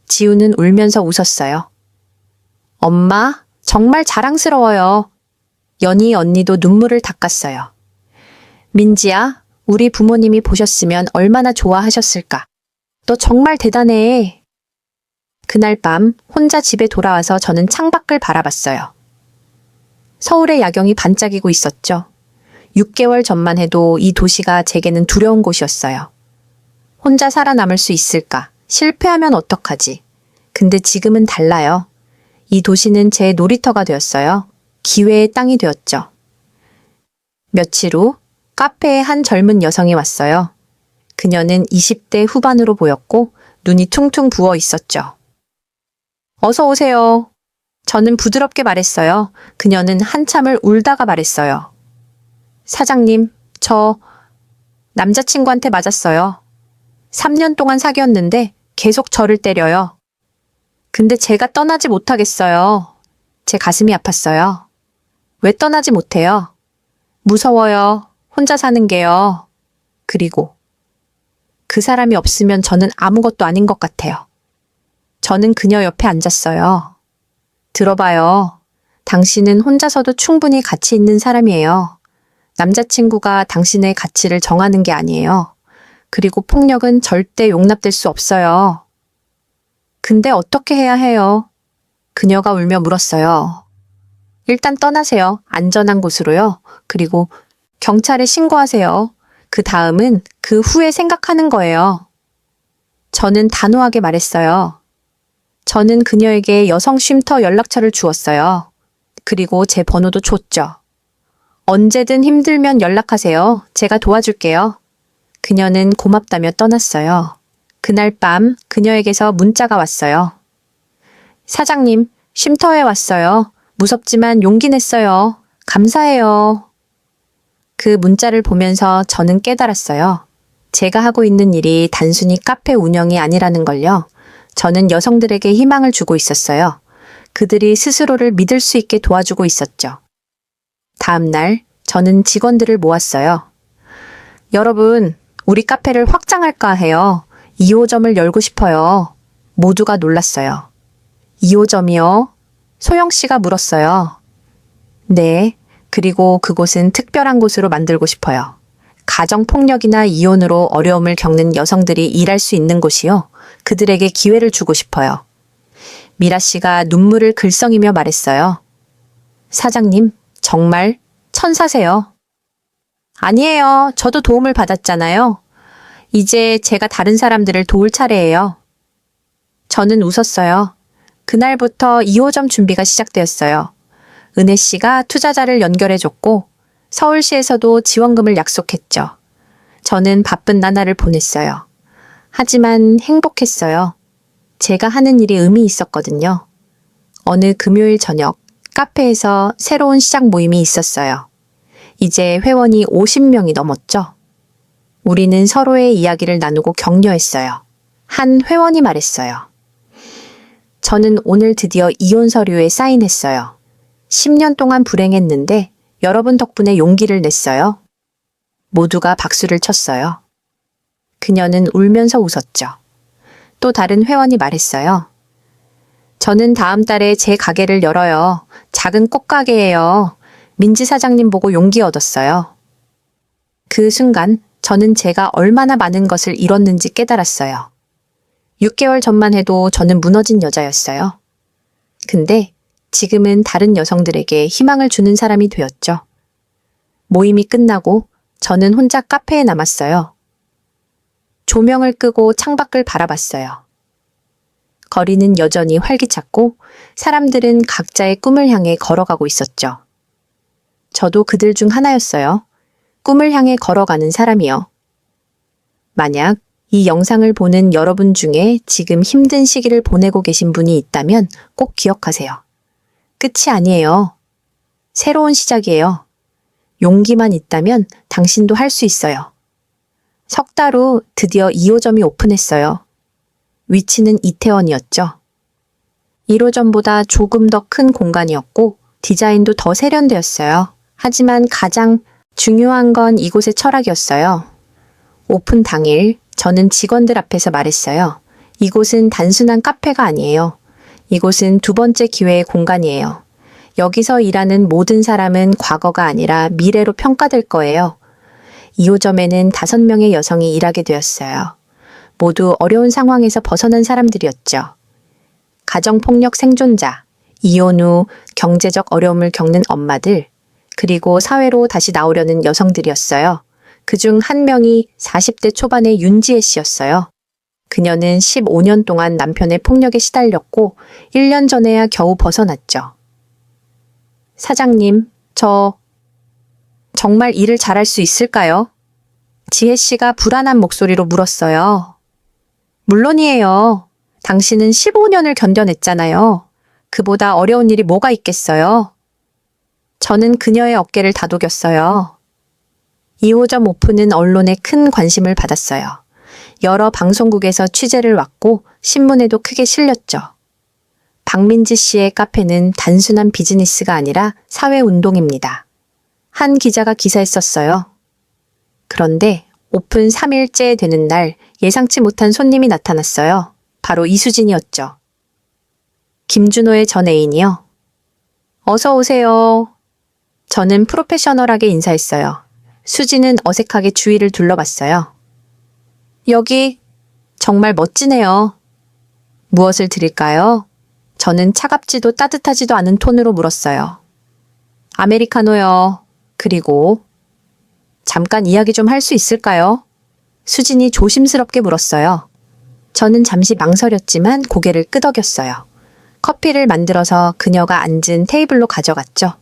지우는 울면서 웃었어요. 엄마, 정말 자랑스러워요. 연희 언니도 눈물을 닦았어요. 민지야, 우리 부모님이 보셨으면 얼마나 좋아하셨을까. 너 정말 대단해. 그날 밤 혼자 집에 돌아와서 저는 창밖을 바라봤어요. 서울의 야경이 반짝이고 있었죠. 6개월 전만 해도 이 도시가 제게는 두려운 곳이었어요. 혼자 살아남을 수 있을까? 실패하면 어떡하지? 근데 지금은 달라요. 이 도시는 제 놀이터가 되었어요. 기회의 땅이 되었죠. 며칠 후 카페에 한 젊은 여성이 왔어요. 그녀는 20대 후반으로 보였고 눈이 퉁퉁 부어 있었죠. 어서 오세요. 저는 부드럽게 말했어요. 그녀는 한참을 울다가 말했어요. 사장님, 저 남자친구한테 맞았어요. 3년 동안 사귀었는데 계속 저를 때려요. 근데 제가 떠나지 못하겠어요. 제 가슴이 아팠어요. 왜 떠나지 못해요? 무서워요. 혼자 사는 게요. 그리고 그 사람이 없으면 저는 아무것도 아닌 것 같아요. 저는 그녀 옆에 앉았어요. 들어봐요. 당신은 혼자서도 충분히 가치 있는 사람이에요. 남자친구가 당신의 가치를 정하는 게 아니에요. 그리고 폭력은 절대 용납될 수 없어요. 근데 어떻게 해야 해요? 그녀가 울며 물었어요. 일단 떠나세요. 안전한 곳으로요. 그리고 경찰에 신고하세요. 그 다음은 그 후에 생각하는 거예요. 저는 단호하게 말했어요. 저는 그녀에게 여성 쉼터 연락처를 주었어요. 그리고 제 번호도 줬죠. 언제든 힘들면 연락하세요. 제가 도와줄게요. 그녀는 고맙다며 떠났어요. 그날 밤 그녀에게서 문자가 왔어요. 사장님, 쉼터에 왔어요. 무섭지만 용기 냈어요. 감사해요. 그 문자를 보면서 저는 깨달았어요. 제가 하고 있는 일이 단순히 카페 운영이 아니라는 걸요. 저는 여성들에게 희망을 주고 있었어요. 그들이 스스로를 믿을 수 있게 도와주고 있었죠. 다음 날 저는 직원들을 모았어요. 여러분, 우리 카페를 확장할까 해요. 2호점을 열고 싶어요. 모두가 놀랐어요. 2호점이요? 소영 씨가 물었어요. 네, 그리고 그곳은 특별한 곳으로 만들고 싶어요. 가정폭력이나 이혼으로 어려움을 겪는 여성들이 일할 수 있는 곳이요. 그들에게 기회를 주고 싶어요. 미라 씨가 눈물을 글썽이며 말했어요. 사장님, 정말 천사세요. 아니에요. 저도 도움을 받았잖아요. 이제 제가 다른 사람들을 도울 차례예요. 저는 웃었어요. 그날부터 2호점 준비가 시작되었어요. 은혜 씨가 투자자를 연결해줬고 서울시에서도 지원금을 약속했죠. 저는 바쁜 나날을 보냈어요. 하지만 행복했어요. 제가 하는 일이 의미 있었거든요. 어느 금요일 저녁 카페에서 새로운 시작 모임이 있었어요. 이제 회원이 50명이 넘었죠. 우리는 서로의 이야기를 나누고 격려했어요. 한 회원이 말했어요. 저는 오늘 드디어 이혼 서류에 사인했어요. 10년 동안 불행했는데 여러분 덕분에 용기를 냈어요. 모두가 박수를 쳤어요. 그녀는 울면서 웃었죠. 또 다른 회원이 말했어요. 저는 다음 달에 제 가게를 열어요. 작은 꽃가게예요. 민지 사장님 보고 용기 얻었어요. 그 순간 저는 제가 얼마나 많은 것을 잃었는지 깨달았어요. 6개월 전만 해도 저는 무너진 여자였어요. 근데 지금은 다른 여성들에게 희망을 주는 사람이 되었죠. 모임이 끝나고 저는 혼자 카페에 남았어요. 조명을 끄고 창밖을 바라봤어요. 거리는 여전히 활기찼고 사람들은 각자의 꿈을 향해 걸어가고 있었죠. 저도 그들 중 하나였어요. 꿈을 향해 걸어가는 사람이요. 만약 이 영상을 보는 여러분 중에 지금 힘든 시기를 보내고 계신 분이 있다면 꼭 기억하세요. 끝이 아니에요. 새로운 시작이에요. 용기만 있다면 당신도 할 수 있어요. 석 달 후 드디어 2호점이 오픈했어요. 위치는 이태원이었죠. 1호점보다 조금 더 큰 공간이었고 디자인도 더 세련되었어요. 하지만 가장 중요한 건 이곳의 철학이었어요. 오픈 당일 저는 직원들 앞에서 말했어요. 이곳은 단순한 카페가 아니에요. 이곳은 두 번째 기회의 공간이에요. 여기서 일하는 모든 사람은 과거가 아니라 미래로 평가될 거예요. 2호점에는 5명의 여성이 일하게 되었어요. 모두 어려운 상황에서 벗어난 사람들이었죠. 가정폭력 생존자, 이혼 후 경제적 어려움을 겪는 엄마들, 그리고 사회로 다시 나오려는 여성들이었어요. 그중 한 명이 40대 초반의 윤지혜 씨였어요. 그녀는 15년 동안 남편의 폭력에 시달렸고 1년 전에야 겨우 벗어났죠. 사장님, 저 정말 일을 잘할 수 있을까요? 지혜 씨가 불안한 목소리로 물었어요. 물론이에요. 당신은 15년을 견뎌냈잖아요. 그보다 어려운 일이 뭐가 있겠어요? 저는 그녀의 어깨를 다독였어요. 2호점 오픈은 언론에 큰 관심을 받았어요. 여러 방송국에서 취재를 왔고 신문에도 크게 실렸죠. 박민지 씨의 카페는 단순한 비즈니스가 아니라 사회운동입니다. 한 기자가 기사에 썼어요. 그런데 오픈 3일째 되는 날 예상치 못한 손님이 나타났어요. 바로 이수진이었죠. 김준호의 전 애인이요. 어서 오세요. 저는 프로페셔널하게 인사했어요. 수진은 어색하게 주위를 둘러봤어요. 여기 정말 멋지네요. 무엇을 드릴까요? 저는 차갑지도 따뜻하지도 않은 톤으로 물었어요. 아메리카노요. 그리고 잠깐 이야기 좀 할 수 있을까요? 수진이 조심스럽게 물었어요. 저는 잠시 망설였지만 고개를 끄덕였어요. 커피를 만들어서 그녀가 앉은 테이블로 가져갔죠.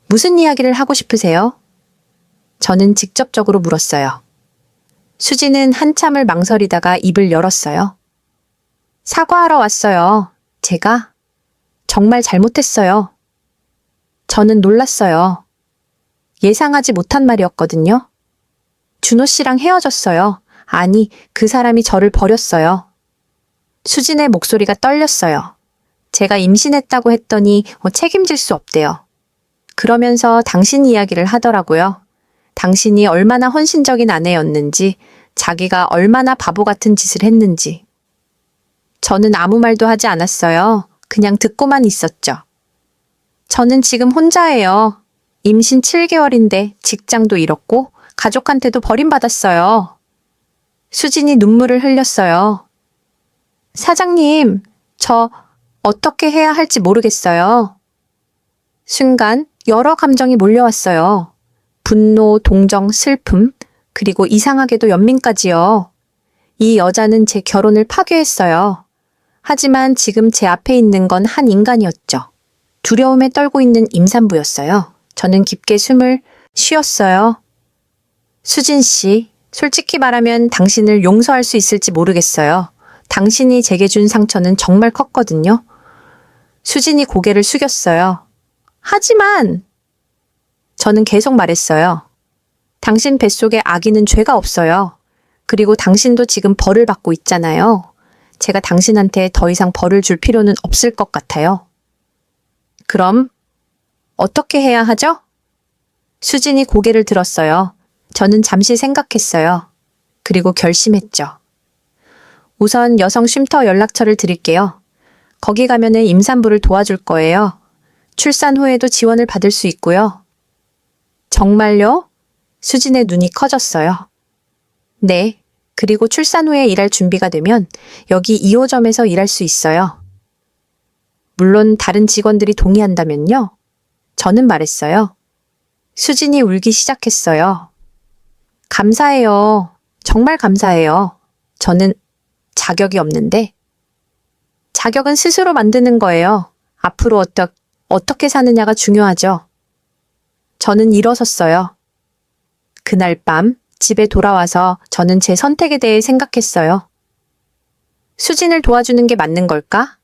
무슨 이야기를 하고 싶으세요? 저는 직접적으로 물었어요. 수진은 한참을 망설이다가 입을 열었어요. 사과하러 왔어요. 제가 정말 잘못했어요. 저는 놀랐어요. 예상하지 못한 말이었거든요. 준호 씨랑 헤어졌어요. 아니, 그 사람이 저를 버렸어요. 수진의 목소리가 떨렸어요. 제가 임신했다고 했더니 책임질 수 없대요. 그러면서 당신 이야기를 하더라고요. 당신이 얼마나 헌신적인 아내였는지, 자기가 얼마나 바보 같은 짓을 했는지. 저는 아무 말도 하지 않았어요. 그냥 듣고만 있었죠. 저는 지금 혼자예요. 임신 7개월인데 직장도 잃었고 가족한테도 버림받았어요. 수진이 눈물을 흘렸어요. 사장님, 저 어떻게 해야 할지 모르겠어요. 순간 여러 감정이 몰려왔어요. 분노, 동정, 슬픔, 그리고 이상하게도 연민까지요. 이 여자는 제 결혼을 파괴했어요. 하지만 지금 제 앞에 있는 건 한 인간이었죠. 두려움에 떨고 있는 임산부였어요. 저는 깊게 숨을 쉬었어요. 수진 씨, 솔직히 말하면 당신을 용서할 수 있을지 모르겠어요. 당신이 제게 준 상처는 정말 컸거든요. 수진이 고개를 숙였어요. 하지만 저는 계속 말했어요. 당신 뱃속에 아기는 죄가 없어요. 그리고 당신도 지금 벌을 받고 있잖아요. 제가 당신한테 더 이상 벌을 줄 필요는 없을 것 같아요. 그럼 어떻게 해야 하죠? 수진이 고개를 들었어요. 저는 잠시 생각했어요. 그리고 결심했죠. 우선 여성 쉼터 연락처를 드릴게요. 거기 가면은 임산부를 도와줄 거예요. 출산 후에도 지원을 받을 수 있고요. 정말요? 수진의 눈이 커졌어요. 네. 그리고 출산 후에 일할 준비가 되면 여기 2호점에서 일할 수 있어요. 물론 다른 직원들이 동의한다면요. 저는 말했어요. 수진이 울기 시작했어요. 감사해요. 정말 감사해요. 저는 자격이 없는데. 자격은 스스로 만드는 거예요. 앞으로 어떻게 사느냐가 중요하죠. 저는 일어섰어요. 그날 밤 집에 돌아와서 저는 제 선택에 대해 생각했어요. 수진을 도와주는 게 맞는 걸까?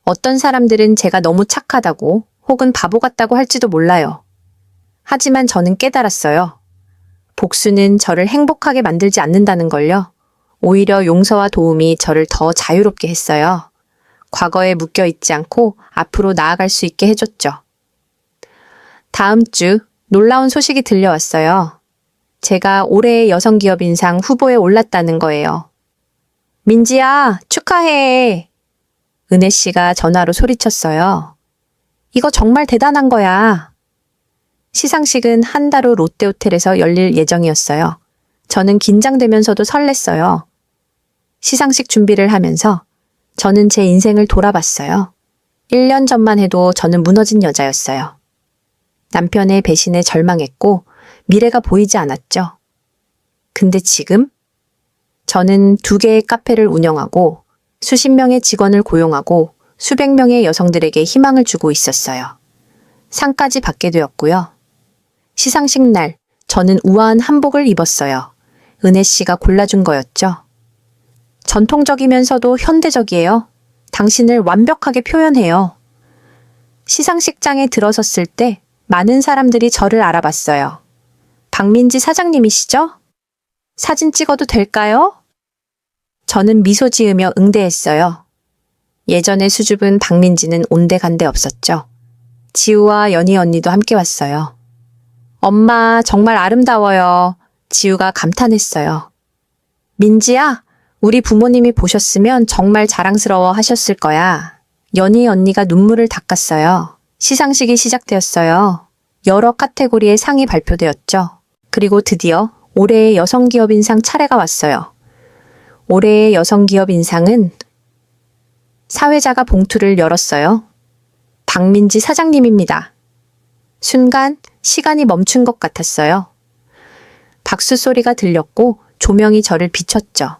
어떤 사람들은 제가 너무 착하다고 혹은 바보 같다고 할지도 몰라요. 하지만 저는 깨달았어요. 복수는 저를 행복하게 만들지 않는다는 걸요. 오히려 용서와 도움이 저를 더 자유롭게 했어요. 과거에 묶여 있지 않고 앞으로 나아갈 수 있게 해줬죠. 다음 주 놀라운 소식이 들려왔어요. 제가 올해의 여성기업인상 후보에 올랐다는 거예요. 민지야, 축하해. 은혜 씨가 전화로 소리쳤어요. 이거 정말 대단한 거야. 시상식은 한 달 후 롯데호텔에서 열릴 예정이었어요. 저는 긴장되면서도 설렜어요. 시상식 준비를 하면서 저는 제 인생을 돌아봤어요. 1년 전만 해도 저는 무너진 여자였어요. 남편의 배신에 절망했고 미래가 보이지 않았죠. 근데 지금 저는 2개의 카페를 운영하고 수십 명의 직원을 고용하고 수백 명의 여성들에게 희망을 주고 있었어요. 상까지 받게 되었고요. 시상식 날 저는 우아한 한복을 입었어요. 은혜 씨가 골라준 거였죠. 전통적이면서도 현대적이에요. 당신을 완벽하게 표현해요. 시상식장에 들어섰을 때 많은 사람들이 저를 알아봤어요. 박민지 사장님이시죠? 사진 찍어도 될까요? 저는 미소 지으며 응대했어요. 예전의 수줍은 박민지는 온데간데 없었죠. 지우와 연희 언니도 함께 왔어요. 엄마, 정말 아름다워요. 지우가 감탄했어요. 민지야, 우리 부모님이 보셨으면 정말 자랑스러워 하셨을 거야. 연희 언니가 눈물을 닦았어요. 시상식이 시작되었어요. 여러 카테고리의 상이 발표되었죠. 그리고 드디어 올해의 여성기업인상 차례가 왔어요. 올해의 여성기업인상은 사회자가 봉투를 열었어요. 박민지 사장님입니다. 순간 시간이 멈춘 것 같았어요. 박수 소리가 들렸고 조명이 저를 비췄죠.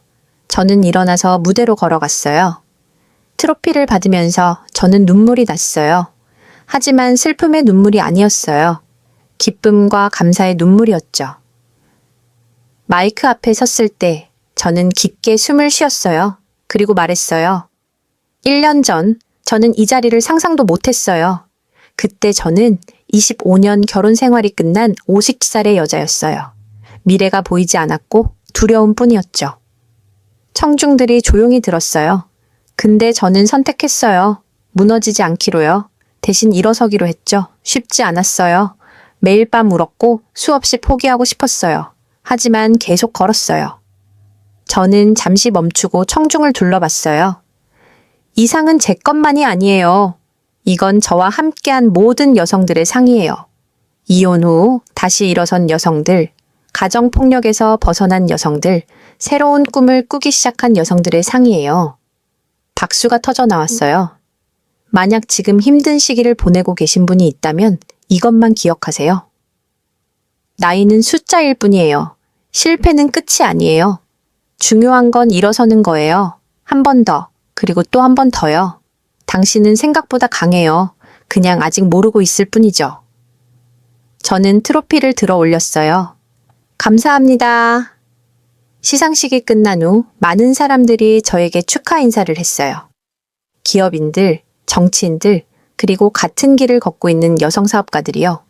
저는 일어나서 무대로 걸어갔어요. 트로피를 받으면서 저는 눈물이 났어요. 하지만 슬픔의 눈물이 아니었어요. 기쁨과 감사의 눈물이었죠. 마이크 앞에 섰을 때 저는 깊게 숨을 쉬었어요. 그리고 말했어요. 1년 전 저는 이 자리를 상상도 못했어요. 그때 저는 25년 결혼 생활이 끝난 50살의 여자였어요. 미래가 보이지 않았고 두려움 뿐이었죠. 청중들이 조용히 들었어요. 근데 저는 선택했어요. 무너지지 않기로요. 대신 일어서기로 했죠. 쉽지 않았어요. 매일 밤 울었고 수없이 포기하고 싶었어요. 하지만 계속 걸었어요. 저는 잠시 멈추고 청중을 둘러봤어요. 이 상은 제 것만이 아니에요. 이건 저와 함께한 모든 여성들의 상이에요. 이혼 후 다시 일어선 여성들, 가정폭력에서 벗어난 여성들, 새로운 꿈을 꾸기 시작한 여성들의 상이에요. 박수가 터져 나왔어요. 만약 지금 힘든 시기를 보내고 계신 분이 있다면 이것만 기억하세요. 나이는 숫자일 뿐이에요. 실패는 끝이 아니에요. 중요한 건 일어서는 거예요. 한 번 더, 그리고 또 한 번 더요. 당신은 생각보다 강해요. 그냥 아직 모르고 있을 뿐이죠. 저는 트로피를 들어 올렸어요. 감사합니다. 시상식이 끝난 후 많은 사람들이 저에게 축하 인사를 했어요. 기업인들, 정치인들, 그리고 같은 길을 걷고 있는 여성 사업가들이요.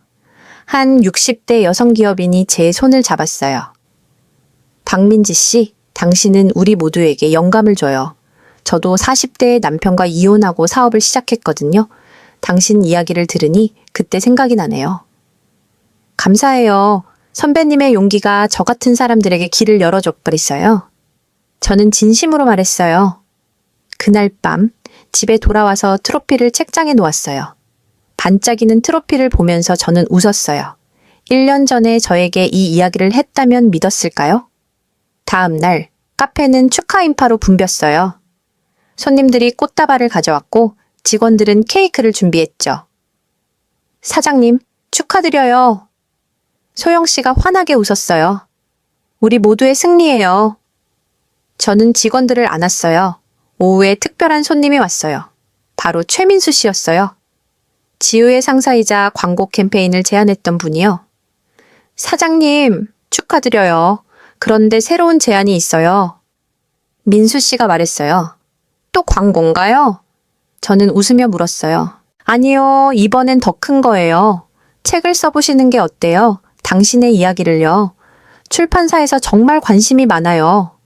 한 60대 여성 기업인이 제 손을 잡았어요. 박민지 씨, 당신은 우리 모두에게 영감을 줘요. 저도 40대의 남편과 이혼하고 사업을 시작했거든요. 당신 이야기를 들으니 그때 생각이 나네요. 감사해요. 선배님의 용기가 저 같은 사람들에게 길을 열어줘 버렸어요. 저는 진심으로 말했어요. 그날 밤 집에 돌아와서 트로피를 책장에 놓았어요. 반짝이는 트로피를 보면서 저는 웃었어요. 1년 전에 저에게 이 이야기를 했다면 믿었을까요? 다음 날 카페는 축하 인파로 붐볐어요. 손님들이 꽃다발을 가져왔고 직원들은 케이크를 준비했죠. 사장님, 축하드려요. 소영 씨가 환하게 웃었어요. 우리 모두의 승리예요. 저는 직원들을 안았어요. 오후에 특별한 손님이 왔어요. 바로 최민수 씨였어요. 지우의 상사이자 광고 캠페인을 제안했던 분이요. 사장님, 축하드려요. 그런데 새로운 제안이 있어요. 민수 씨가 말했어요. 또 광고인가요? 저는 웃으며 물었어요. 아니요, 이번엔 더 큰 거예요. 책을 써보시는 게 어때요? 당신의 이야기를요. 출판사에서 정말 관심이 많아요.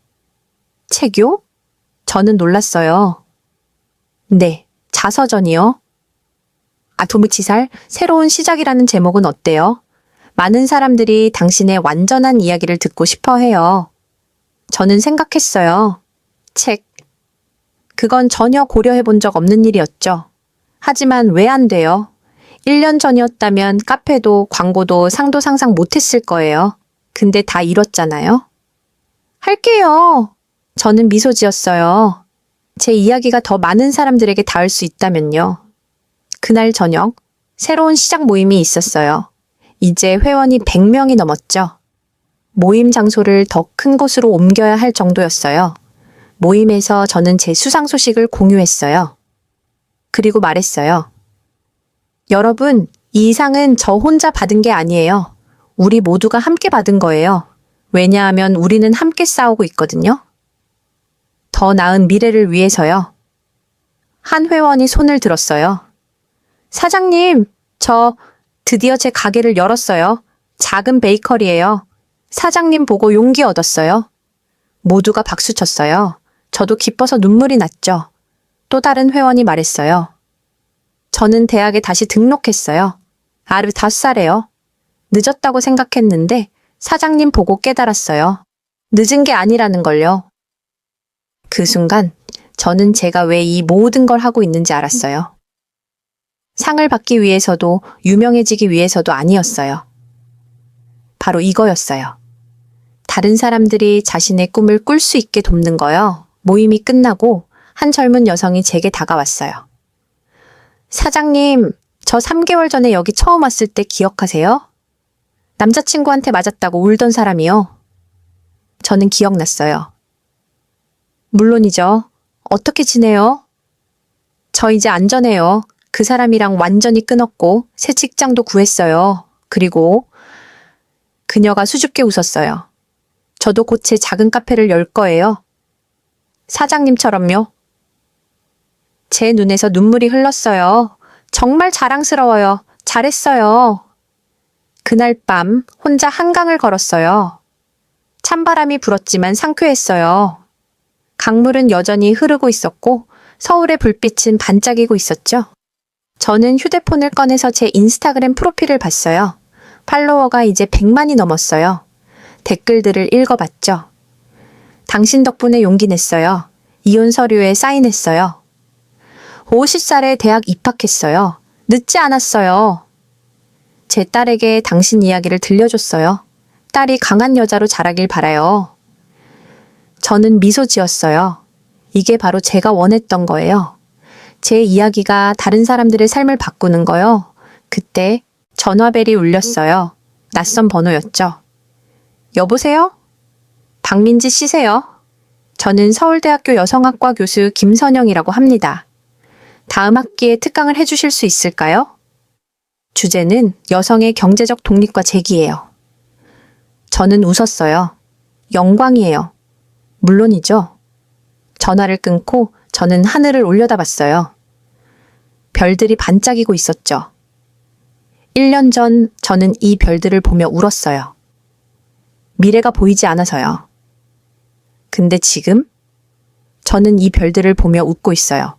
책요? 저는 놀랐어요. 네, 자서전이요. 도무치살, 새로운 시작이라는 제목은 어때요? 많은 사람들이 당신의 완전한 이야기를 듣고 싶어 해요. 저는 생각했어요. 책. 그건 전혀 고려해 본 적 없는 일이었죠. 하지만 왜 안 돼요? 1년 전이었다면 카페도 광고도 상도 상상 못했을 거예요. 근데 다 이뤘잖아요. 할게요. 저는 미소 지었어요. 제 이야기가 더 많은 사람들에게 닿을 수 있다면요. 그날 저녁, 새로운 시작 모임이 있었어요. 이제 회원이 100명이 넘었죠. 모임 장소를 더 큰 곳으로 옮겨야 할 정도였어요. 모임에서 저는 제 수상 소식을 공유했어요. 그리고 말했어요. 여러분, 이 상은 저 혼자 받은 게 아니에요. 우리 모두가 함께 받은 거예요. 왜냐하면 우리는 함께 싸우고 있거든요. 더 나은 미래를 위해서요. 한 회원이 손을 들었어요. 사장님, 저 드디어 제 가게를 열었어요. 작은 베이커리예요. 사장님 보고 용기 얻었어요. 모두가 박수쳤어요. 저도 기뻐서 눈물이 났죠. 또 다른 회원이 말했어요. 저는 대학에 다시 등록했어요. 5살에요. 늦었다고 생각했는데 사장님 보고 깨달았어요. 늦은 게 아니라는 걸요. 그 순간 저는 제가 왜 이 모든 걸 하고 있는지 알았어요. 상을 받기 위해서도 유명해지기 위해서도 아니었어요. 바로 이거였어요. 다른 사람들이 자신의 꿈을 꿀 수 있게 돕는 거요. 모임이 끝나고 한 젊은 여성이 제게 다가왔어요. 사장님, 저 3개월 전에 여기 처음 왔을 때 기억하세요? 남자친구한테 맞았다고 울던 사람이요. 저는 기억났어요. 물론이죠. 어떻게 지내요? 저 이제 안전해요. 그 사람이랑 완전히 끊었고 새 직장도 구했어요. 그리고 그녀가 수줍게 웃었어요. 저도 곧 제 작은 카페를 열 거예요. 사장님처럼요. 제 눈에서 눈물이 흘렀어요. 정말 자랑스러워요. 잘했어요. 그날 밤 혼자 한강을 걸었어요. 찬바람이 불었지만 상쾌했어요. 강물은 여전히 흐르고 있었고 서울의 불빛은 반짝이고 있었죠. 저는 휴대폰을 꺼내서 제 인스타그램 프로필을 봤어요. 팔로워가 이제 100만이 넘었어요. 댓글들을 읽어봤죠. 당신 덕분에 용기 냈어요. 이혼 서류에 사인했어요. 50살에 대학 입학했어요. 늦지 않았어요. 제 딸에게 당신 이야기를 들려줬어요. 딸이 강한 여자로 자라길 바라요. 저는 미소 지었어요. 이게 바로 제가 원했던 거예요. 제 이야기가 다른 사람들의 삶을 바꾸는 거요. 그때 전화벨이 울렸어요. 낯선 번호였죠. 여보세요? 박민지 씨세요? 저는 서울대학교 여성학과 교수 김선영이라고 합니다. 다음 학기에 특강을 해주실 수 있을까요? 주제는 여성의 경제적 독립과 재기예요. 저는 웃었어요. 영광이에요. 물론이죠. 전화를 끊고 저는 하늘을 올려다봤어요. 별들이 반짝이고 있었죠. 1년 전 저는 이 별들을 보며 울었어요. 미래가 보이지 않아서요. 근데 지금 저는 이 별들을 보며 웃고 있어요.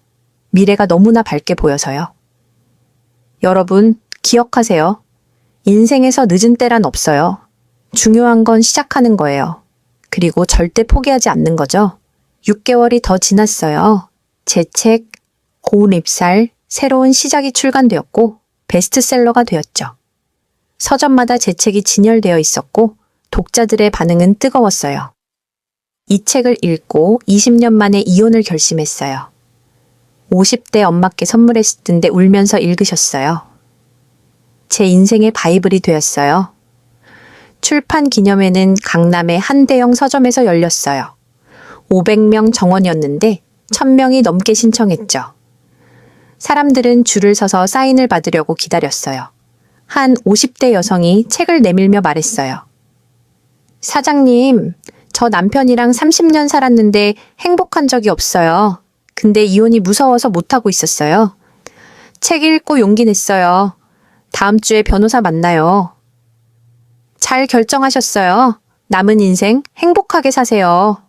미래가 너무나 밝게 보여서요. 여러분, 기억하세요. 인생에서 늦은 때란 없어요. 중요한 건 시작하는 거예요. 그리고 절대 포기하지 않는 거죠. 6개월이 더 지났어요. 제 책 고운 잎살 새로운 시작이 출간되었고 베스트셀러가 되었죠. 서점마다 제 책이 진열되어 있었고 독자들의 반응은 뜨거웠어요. 이 책을 읽고 20년 만에 이혼을 결심했어요. 50대 엄마께 선물했을 텐데 울면서 읽으셨어요. 제 인생의 바이블이 되었어요. 출판 기념회는 강남의 한 대형 서점에서 열렸어요. 500명 정원이었는데 1000명이 넘게 신청했죠. 사람들은 줄을 서서 사인을 받으려고 기다렸어요. 한 50대 여성이 책을 내밀며 말했어요. 사장님, 저 남편이랑 30년 살았는데 행복한 적이 없어요. 근데 이혼이 무서워서 못하고 있었어요. 책 읽고 용기 냈어요. 다음 주에 변호사 만나요. 잘 결정하셨어요. 남은 인생 행복하게 사세요.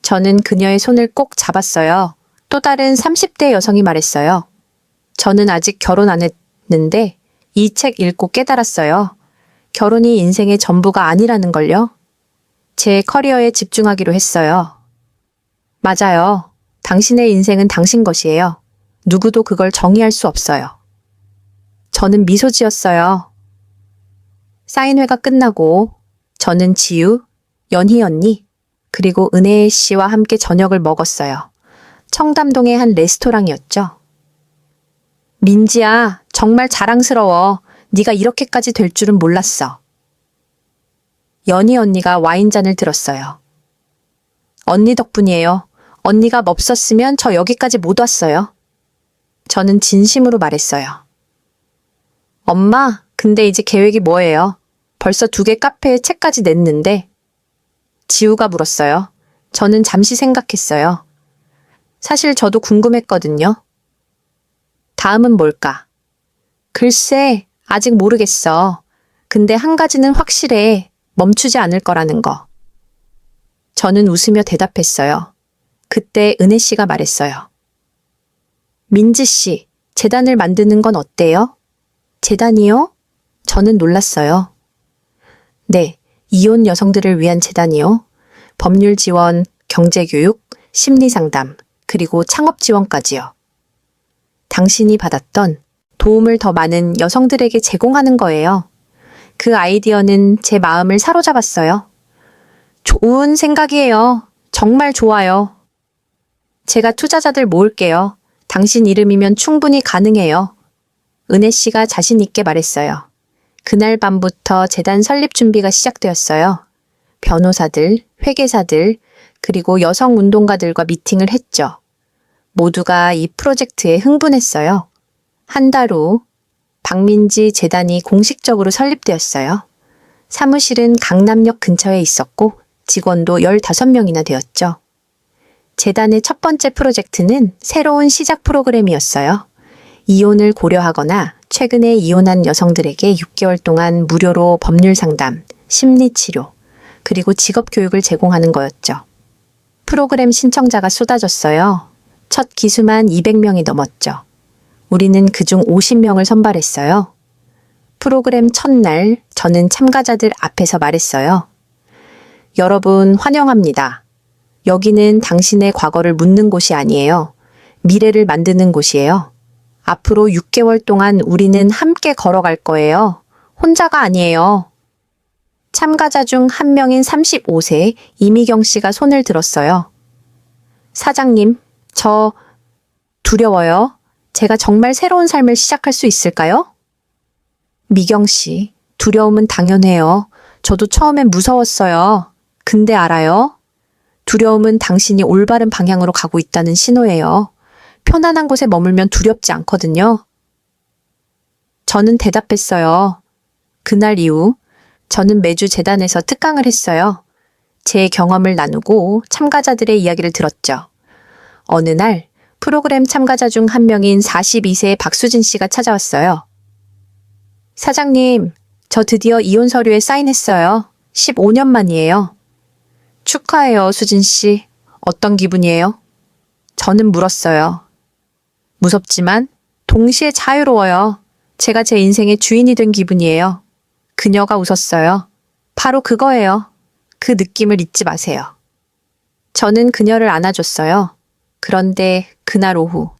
저는 그녀의 손을 꼭 잡았어요. 또 다른 30대 여성이 말했어요. 저는 아직 결혼 안 했는데 이 책 읽고 깨달았어요. 결혼이 인생의 전부가 아니라는 걸요. 제 커리어에 집중하기로 했어요. 맞아요. 당신의 인생은 당신 것이에요. 누구도 그걸 정의할 수 없어요. 저는 미소 지었어요. 사인회가 끝나고 저는 지유, 연희 언니, 그리고 은혜 씨와 함께 저녁을 먹었어요. 청담동의 한 레스토랑이었죠. 민지야, 정말 자랑스러워. 네가 이렇게까지 될 줄은 몰랐어. 연희 언니가 와인잔을 들었어요. 언니 덕분이에요. 언니가 없었으면 저 여기까지 못 왔어요. 저는 진심으로 말했어요. 엄마, 근데 이제 계획이 뭐예요? 벌써 2개 카페에 책까지 냈는데. 지우가 물었어요. 저는 잠시 생각했어요. 사실 저도 궁금했거든요. 다음은 뭘까? 글쎄, 아직 모르겠어. 근데 한 가지는 확실해. 멈추지 않을 거라는 거. 저는 웃으며 대답했어요. 그때 은혜 씨가 말했어요. 민지 씨, 재단을 만드는 건 어때요? 재단이요? 저는 놀랐어요. 네, 이혼 여성들을 위한 재단이요. 법률 지원, 경제교육, 심리상담, 그리고 창업 지원까지요. 당신이 받았던 도움을 더 많은 여성들에게 제공하는 거예요. 그 아이디어는 제 마음을 사로잡았어요. 좋은 생각이에요. 정말 좋아요. 제가 투자자들 모을게요. 당신 이름이면 충분히 가능해요. 은혜 씨가 자신 있게 말했어요. 그날 밤부터 재단 설립 준비가 시작되었어요. 변호사들, 회계사들, 그리고 여성 운동가들과 미팅을 했죠. 모두가 이 프로젝트에 흥분했어요. 한 달 후 박민지 재단이 공식적으로 설립되었어요. 사무실은 강남역 근처에 있었고 직원도 15명이나 되었죠. 재단의 첫 번째 프로젝트는 새로운 시작 프로그램이었어요. 이혼을 고려하거나 최근에 이혼한 여성들에게 6개월 동안 무료로 법률 상담, 심리치료, 그리고 직업 교육을 제공하는 거였죠. 프로그램 신청자가 쏟아졌어요. 첫 기수만 200명이 넘었죠. 우리는 그중 50명을 선발했어요. 프로그램 첫날 저는 참가자들 앞에서 말했어요. 여러분 환영합니다. 여기는 당신의 과거를 묻는 곳이 아니에요. 미래를 만드는 곳이에요. 앞으로 6개월 동안 우리는 함께 걸어갈 거예요. 혼자가 아니에요. 참가자 중 한 명인 35세 이미경 씨가 손을 들었어요. 사장님, 저 두려워요. 제가 정말 새로운 삶을 시작할 수 있을까요? 미경 씨, 두려움은 당연해요. 저도 처음엔 무서웠어요. 근데 알아요? 두려움은 당신이 올바른 방향으로 가고 있다는 신호예요. 편안한 곳에 머물면 두렵지 않거든요. 저는 대답했어요. 그날 이후 저는 매주 재단에서 특강을 했어요. 제 경험을 나누고 참가자들의 이야기를 들었죠. 어느 날 프로그램 참가자 중 한 명인 42세의 박수진 씨가 찾아왔어요. 사장님, 저 드디어 이혼 서류에 사인했어요. 15년 만이에요. 축하해요, 수진 씨. 어떤 기분이에요? 저는 물었어요. 무섭지만 동시에 자유로워요. 제가 제 인생의 주인이 된 기분이에요. 그녀가 웃었어요. 바로 그거예요. 그 느낌을 잊지 마세요. 저는 그녀를 안아줬어요. 그런데 그날 오후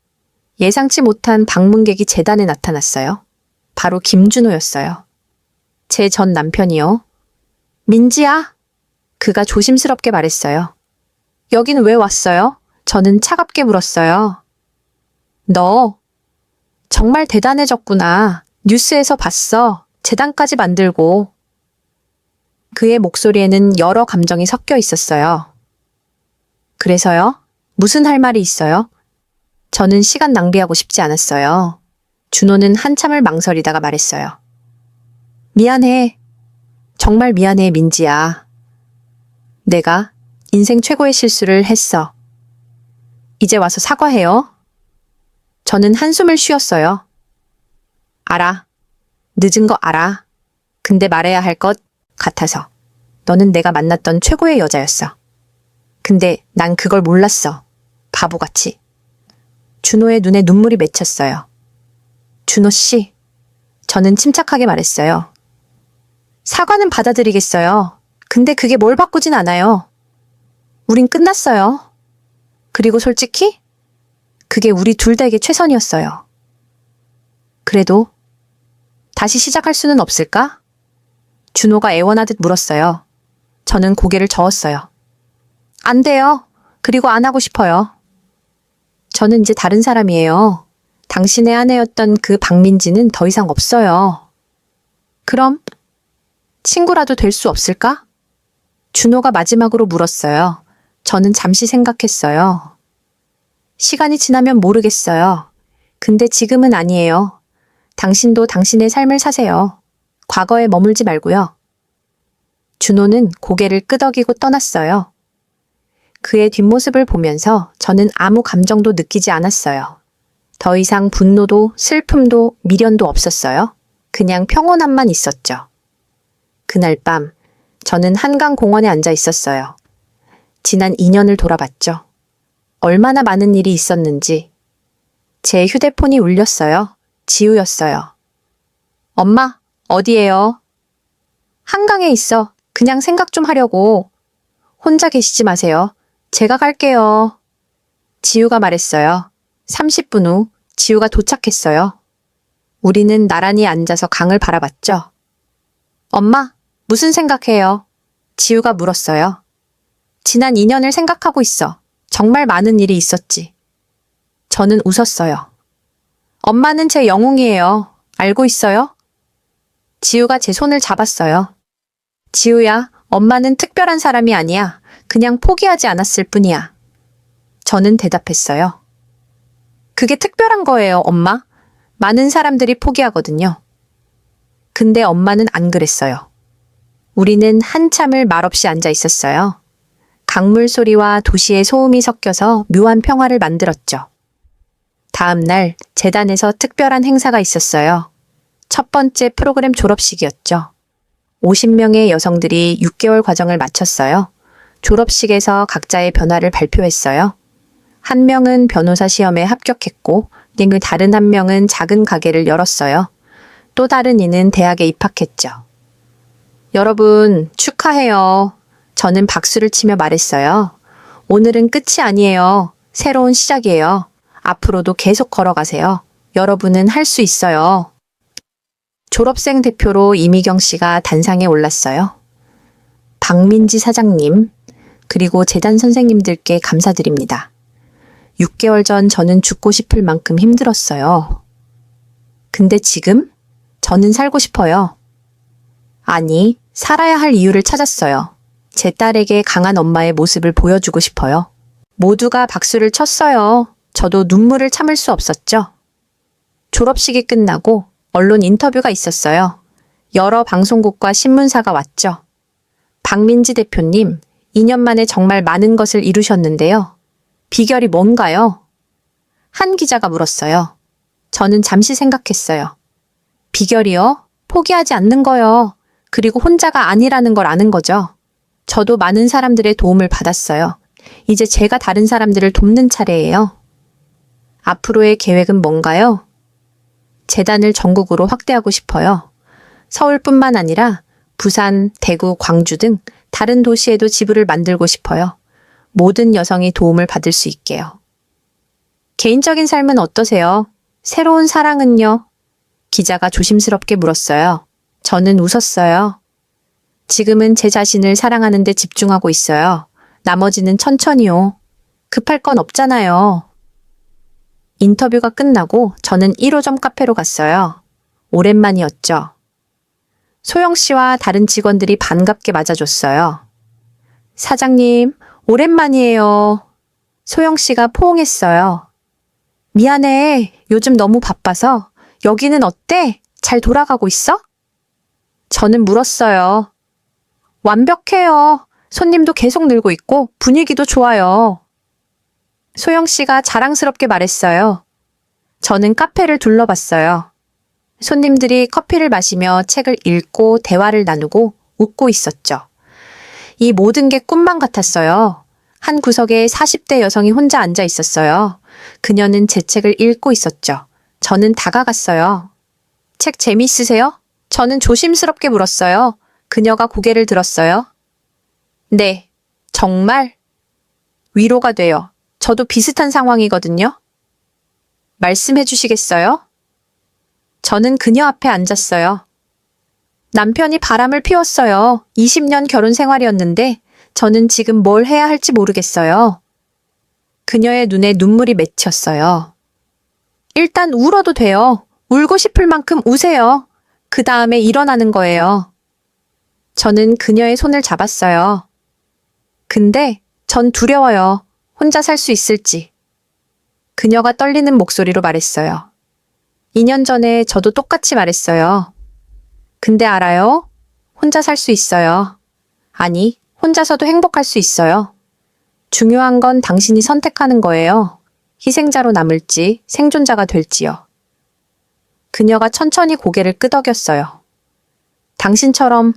예상치 못한 방문객이 재단에 나타났어요. 바로 김준호였어요. 제 전 남편이요. 민지야. 그가 조심스럽게 말했어요. 여긴 왜 왔어요? 저는 차갑게 물었어요. 너 정말 대단해졌구나. 뉴스에서 봤어. 재단까지 만들고. 그의 목소리에는 여러 감정이 섞여 있었어요. 그래서요? 무슨 할 말이 있어요? 저는 시간 낭비하고 싶지 않았어요. 준호는 한참을 망설이다가 말했어요. 미안해. 정말 미안해, 민지야. 내가 인생 최고의 실수를 했어. 이제 와서 사과해요. 저는 한숨을 쉬었어요. 알아. 늦은 거 알아. 근데 말해야 할 것 같아서. 너는 내가 만났던 최고의 여자였어. 근데 난 그걸 몰랐어. 바보같이. 준호의 눈에 눈물이 맺혔어요. 준호 씨, 저는 침착하게 말했어요. 사과는 받아들이겠어요. 근데 그게 뭘 바꾸진 않아요. 우린 끝났어요. 그리고 솔직히 그게 우리 둘 다에게 최선이었어요. 그래도 다시 시작할 수는 없을까? 준호가 애원하듯 물었어요. 저는 고개를 저었어요. 안 돼요. 그리고 안 하고 싶어요. 저는 이제 다른 사람이에요. 당신의 아내였던 그 박민지는 더 이상 없어요. 그럼 친구라도 될 수 없을까? 준호가 마지막으로 물었어요. 저는 잠시 생각했어요. 시간이 지나면 모르겠어요. 근데 지금은 아니에요. 당신도 당신의 삶을 사세요. 과거에 머물지 말고요. 준호는 고개를 끄덕이고 떠났어요. 그의 뒷모습을 보면서 저는 아무 감정도 느끼지 않았어요. 더 이상 분노도 슬픔도 미련도 없었어요. 그냥 평온함만 있었죠. 그날 밤 저는 한강공원에 앉아 있었어요. 지난 2년을 돌아봤죠. 얼마나 많은 일이 있었는지. 제 휴대폰이 울렸어요. 지우였어요. 엄마, 어디에요? 한강에 있어. 그냥 생각 좀 하려고. 혼자 계시지 마세요. 제가 갈게요. 지우가 말했어요. 30분 후 지우가 도착했어요. 우리는 나란히 앉아서 강을 바라봤죠. 엄마, 무슨 생각해요? 지우가 물었어요. 지난 2년을 생각하고 있어. 정말 많은 일이 있었지. 저는 웃었어요. 엄마는 제 영웅이에요. 알고 있어요? 지우가 제 손을 잡았어요. 지우야, 엄마는 특별한 사람이 아니야. 그냥 포기하지 않았을 뿐이야. 저는 대답했어요. 그게 특별한 거예요, 엄마. 많은 사람들이 포기하거든요. 근데 엄마는 안 그랬어요. 우리는 한참을 말없이 앉아 있었어요. 강물 소리와 도시의 소음이 섞여서 묘한 평화를 만들었죠. 다음 날 재단에서 특별한 행사가 있었어요. 첫 번째 프로그램 졸업식이었죠. 50명의 여성들이 6개월 과정을 마쳤어요. 졸업식에서 각자의 변화를 발표했어요. 한 명은 변호사 시험에 합격했고, 그 다른 한 명은 작은 가게를 열었어요. 또 다른 이는 대학에 입학했죠. 여러분, 축하해요. 저는 박수를 치며 말했어요. 오늘은 끝이 아니에요. 새로운 시작이에요. 앞으로도 계속 걸어가세요. 여러분은 할 수 있어요. 졸업생 대표로 이미경 씨가 단상에 올랐어요. 박민지 사장님, 그리고 재단 선생님들께 감사드립니다. 6개월 전 저는 죽고 싶을 만큼 힘들었어요. 근데 지금 저는 살고 싶어요. 아니, 살아야 할 이유를 찾았어요. 제 딸에게 강한 엄마의 모습을 보여주고 싶어요. 모두가 박수를 쳤어요. 저도 눈물을 참을 수 없었죠. 졸업식이 끝나고 언론 인터뷰가 있었어요. 여러 방송국과 신문사가 왔죠. 박민지 대표님, 2년 만에 정말 많은 것을 이루셨는데요. 비결이 뭔가요? 한 기자가 물었어요. 저는 잠시 생각했어요. 비결이요? 포기하지 않는 거요. 그리고 혼자가 아니라는 걸 아는 거죠. 저도 많은 사람들의 도움을 받았어요. 이제 제가 다른 사람들을 돕는 차례예요. 앞으로의 계획은 뭔가요? 재단을 전국으로 확대하고 싶어요. 서울뿐만 아니라 부산, 대구, 광주 등 다른 도시에도 지부를 만들고 싶어요. 모든 여성이 도움을 받을 수 있게요. 개인적인 삶은 어떠세요? 새로운 사랑은요? 기자가 조심스럽게 물었어요. 저는 웃었어요. 지금은 제 자신을 사랑하는 데 집중하고 있어요. 나머지는 천천히요. 급할 건 없잖아요. 인터뷰가 끝나고 저는 1호점 카페로 갔어요. 오랜만이었죠. 소영 씨와 다른 직원들이 반갑게 맞아줬어요. 사장님, 오랜만이에요. 소영 씨가 포옹했어요. 미안해. 요즘 너무 바빠서. 여기는 어때? 잘 돌아가고 있어? 저는 물었어요. 완벽해요. 손님도 계속 늘고 있고 분위기도 좋아요. 소영 씨가 자랑스럽게 말했어요. 저는 카페를 둘러봤어요. 손님들이 커피를 마시며 책을 읽고 대화를 나누고 웃고 있었죠. 이 모든 게 꿈만 같았어요. 한 구석에 40대 여성이 혼자 앉아 있었어요. 그녀는 제 책을 읽고 있었죠. 저는 다가갔어요. 책 재미있으세요? 저는 조심스럽게 물었어요. 그녀가 고개를 들었어요. 네, 정말 위로가 돼요. 저도 비슷한 상황이거든요. 말씀해 주시겠어요? 저는 그녀 앞에 앉았어요. 남편이 바람을 피웠어요. 20년 결혼 생활이었는데 저는 지금 뭘 해야 할지 모르겠어요. 그녀의 눈에 눈물이 맺혔어요. 일단 울어도 돼요. 울고 싶을 만큼 우세요. 그 다음에 일어나는 거예요. 저는 그녀의 손을 잡았어요. 근데 전 두려워요. 혼자 살 수 있을지. 그녀가 떨리는 목소리로 말했어요. 2년 전에 저도 똑같이 말했어요. 근데 알아요? 혼자 살 수 있어요. 아니, 혼자서도 행복할 수 있어요. 중요한 건 당신이 선택하는 거예요. 희생자로 남을지 생존자가 될지요. 그녀가 천천히 고개를 끄덕였어요. 당신처럼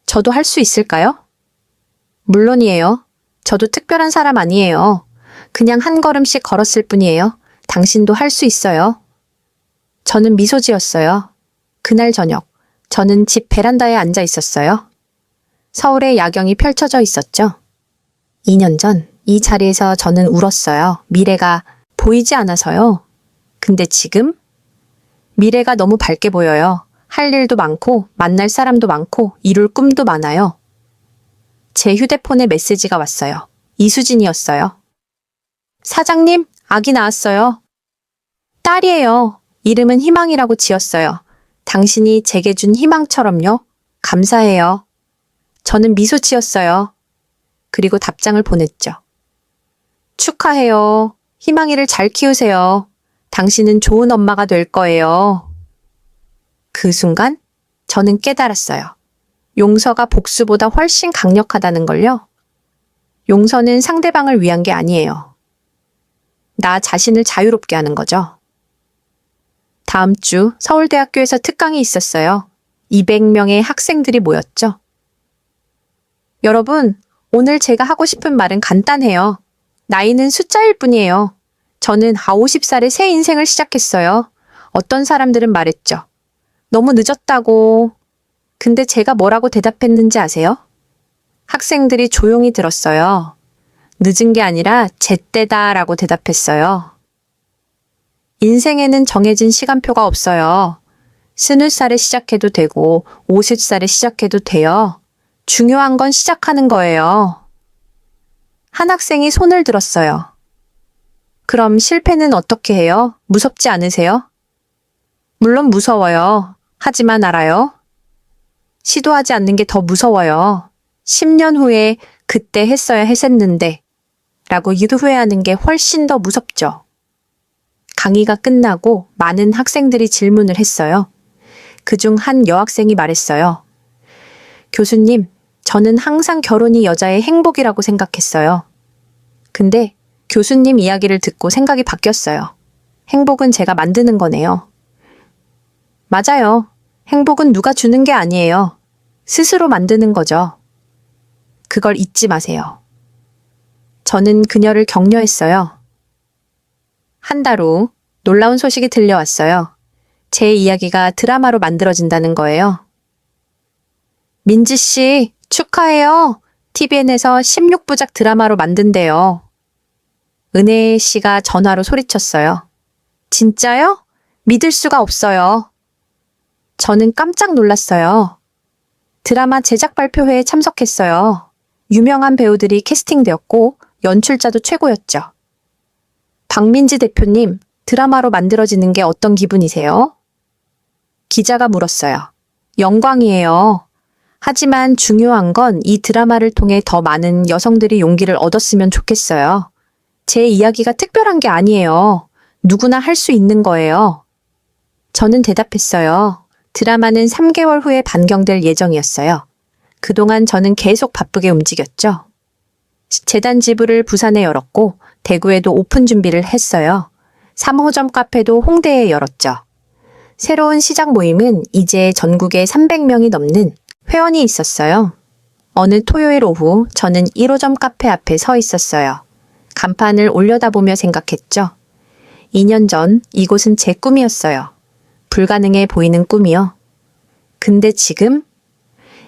저도 할 수 있을까요? 물론이에요. 저도 특별한 사람 아니에요. 그냥 한 걸음씩 걸었을 뿐이에요. 당신도 할 수 있어요. 저는 미소 지었어요. 그날 저녁, 저는 집 베란다에 앉아 있었어요. 서울의 야경이 펼쳐져 있었죠. 2년 전 이 자리에서 저는 울었어요. 미래가 보이지 않아서요. 근데 지금? 미래가 너무 밝게 보여요. 할 일도 많고, 만날 사람도 많고, 이룰 꿈도 많아요. 제 휴대폰에 메시지가 왔어요. 이수진이었어요. 사장님, 아기 낳았어요. 딸이에요. 이름은 희망이라고 지었어요. 당신이 제게 준 희망처럼요. 감사해요. 저는 미소 지었어요. 그리고 답장을 보냈죠. 축하해요. 희망이를 잘 키우세요. 당신은 좋은 엄마가 될 거예요. 그 순간 저는 깨달았어요. 용서가 복수보다 훨씬 강력하다는 걸요. 용서는 상대방을 위한 게 아니에요. 나 자신을 자유롭게 하는 거죠. 다음 주 서울대학교에서 특강이 있었어요. 200명의 학생들이 모였죠. 여러분, 오늘 제가 하고 싶은 말은 간단해요. 나이는 숫자일 뿐이에요. 저는 50살에 새 인생을 시작했어요. 어떤 사람들은 말했죠. 너무 늦었다고. 근데 제가 뭐라고 대답했는지 아세요? 학생들이 조용히 들었어요. 늦은 게 아니라 제때다라고 대답했어요. 인생에는 정해진 시간표가 없어요. 20살에 시작해도 되고 50살에 시작해도 돼요. 중요한 건 시작하는 거예요. 한 학생이 손을 들었어요. 그럼 실패는 어떻게 해요? 무섭지 않으세요? 물론 무서워요. 하지만 알아요? 시도하지 않는 게 더 무서워요. 10년 후에 그때 했어야 했었는데 라고 후회하는 게 훨씬 더 무섭죠. 강의가 끝나고 많은 학생들이 질문을 했어요. 그중 한 여학생이 말했어요. 교수님, 저는 항상 결혼이 여자의 행복이라고 생각했어요. 근데 교수님 이야기를 듣고 생각이 바뀌었어요. 행복은 제가 만드는 거네요. 맞아요. 행복은 누가 주는 게 아니에요. 스스로 만드는 거죠. 그걸 잊지 마세요. 저는 그녀를 격려했어요. 한 달 후 놀라운 소식이 들려왔어요. 제 이야기가 드라마로 만들어진다는 거예요. 민지 씨, 축하해요. TVN에서 16부작 드라마로 만든대요. 은혜 씨가 전화로 소리쳤어요. 진짜요? 믿을 수가 없어요. 저는 깜짝 놀랐어요. 드라마 제작 발표회에 참석했어요. 유명한 배우들이 캐스팅되었고 연출자도 최고였죠. 박민지 대표님, 드라마로 만들어지는 게 어떤 기분이세요? 기자가 물었어요. 영광이에요. 하지만 중요한 건 이 드라마를 통해 더 많은 여성들이 용기를 얻었으면 좋겠어요. 제 이야기가 특별한 게 아니에요. 누구나 할 수 있는 거예요. 저는 대답했어요. 드라마는 3개월 후에 반경될 예정이었어요. 그동안 저는 계속 바쁘게 움직였죠. 재단 지부를 부산에 열었고 대구에도 오픈 준비를 했어요. 3호점 카페도 홍대에 열었죠. 새로운 시작 모임은 이제 전국에 300명이 넘는 회원이 있었어요. 어느 토요일 오후 저는 1호점 카페 앞에 서 있었어요. 간판을 올려다보며 생각했죠. 2년 전 이곳은 제 꿈이었어요. 불가능해 보이는 꿈이요. 근데 지금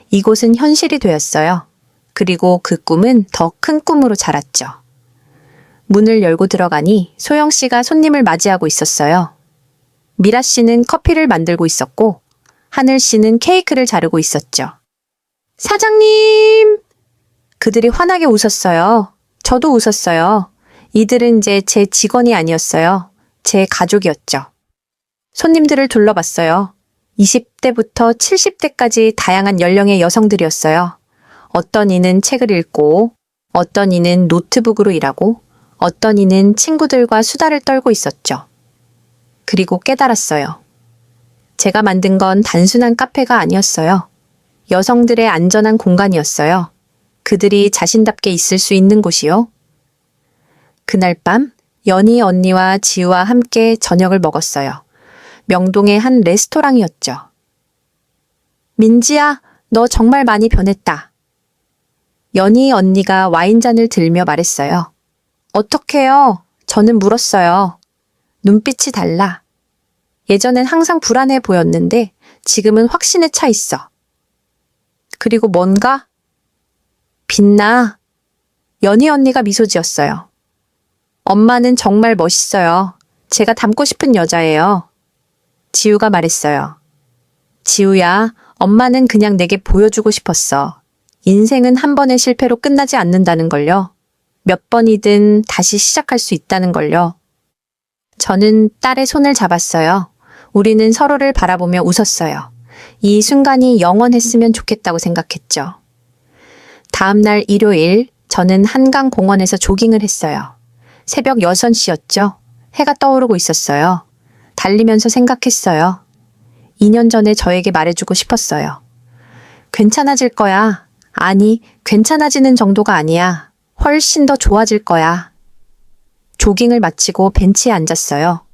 이곳은 현실이 되었어요. 그리고 그 꿈은 더 큰 꿈으로 자랐죠. 문을 열고 들어가니 소영 씨가 손님을 맞이하고 있었어요. 미라 씨는 커피를 만들고 있었고 하늘 씨는 케이크를 자르고 있었죠. 사장님! 그들이 환하게 웃었어요. 저도 웃었어요. 이들은 이제 제 직원이 아니었어요. 제 가족이었죠. 손님들을 둘러봤어요. 20대부터 70대까지 다양한 연령의 여성들이었어요. 어떤 이는 책을 읽고, 어떤 이는 노트북으로 일하고, 어떤 이는 친구들과 수다를 떨고 있었죠. 그리고 깨달았어요. 제가 만든 건 단순한 카페가 아니었어요. 여성들의 안전한 공간이었어요. 그들이 자신답게 있을 수 있는 곳이요. 그날 밤 연희 언니와 지우와 함께 저녁을 먹었어요. 명동의 한 레스토랑이었죠. 민지야, 너 정말 많이 변했다. 연희 언니가 와인잔을 들며 말했어요. 어떡해요? 저는 물었어요. 눈빛이 달라. 예전엔 항상 불안해 보였는데 지금은 확신에 차 있어. 그리고 뭔가? 빛나. 연희 언니가 미소 지었어요. 엄마는 정말 멋있어요. 제가 닮고 싶은 여자예요. 지우가 말했어요. 지우야, 엄마는 그냥 내게 보여주고 싶었어. 인생은 한 번의 실패로 끝나지 않는다는 걸요. 몇 번이든 다시 시작할 수 있다는 걸요. 저는 딸의 손을 잡았어요. 우리는 서로를 바라보며 웃었어요. 이 순간이 영원했으면 좋겠다고 생각했죠. 다음 날 일요일, 저는 한강공원에서 조깅을 했어요. 새벽 6시였죠. 해가 떠오르고 있었어요. 달리면서 생각했어요. 2년 전에 저에게 말해주고 싶었어요. 괜찮아질 거야. 아니, 괜찮아지는 정도가 아니야. 훨씬 더 좋아질 거야. 조깅을 마치고 벤치에 앉았어요.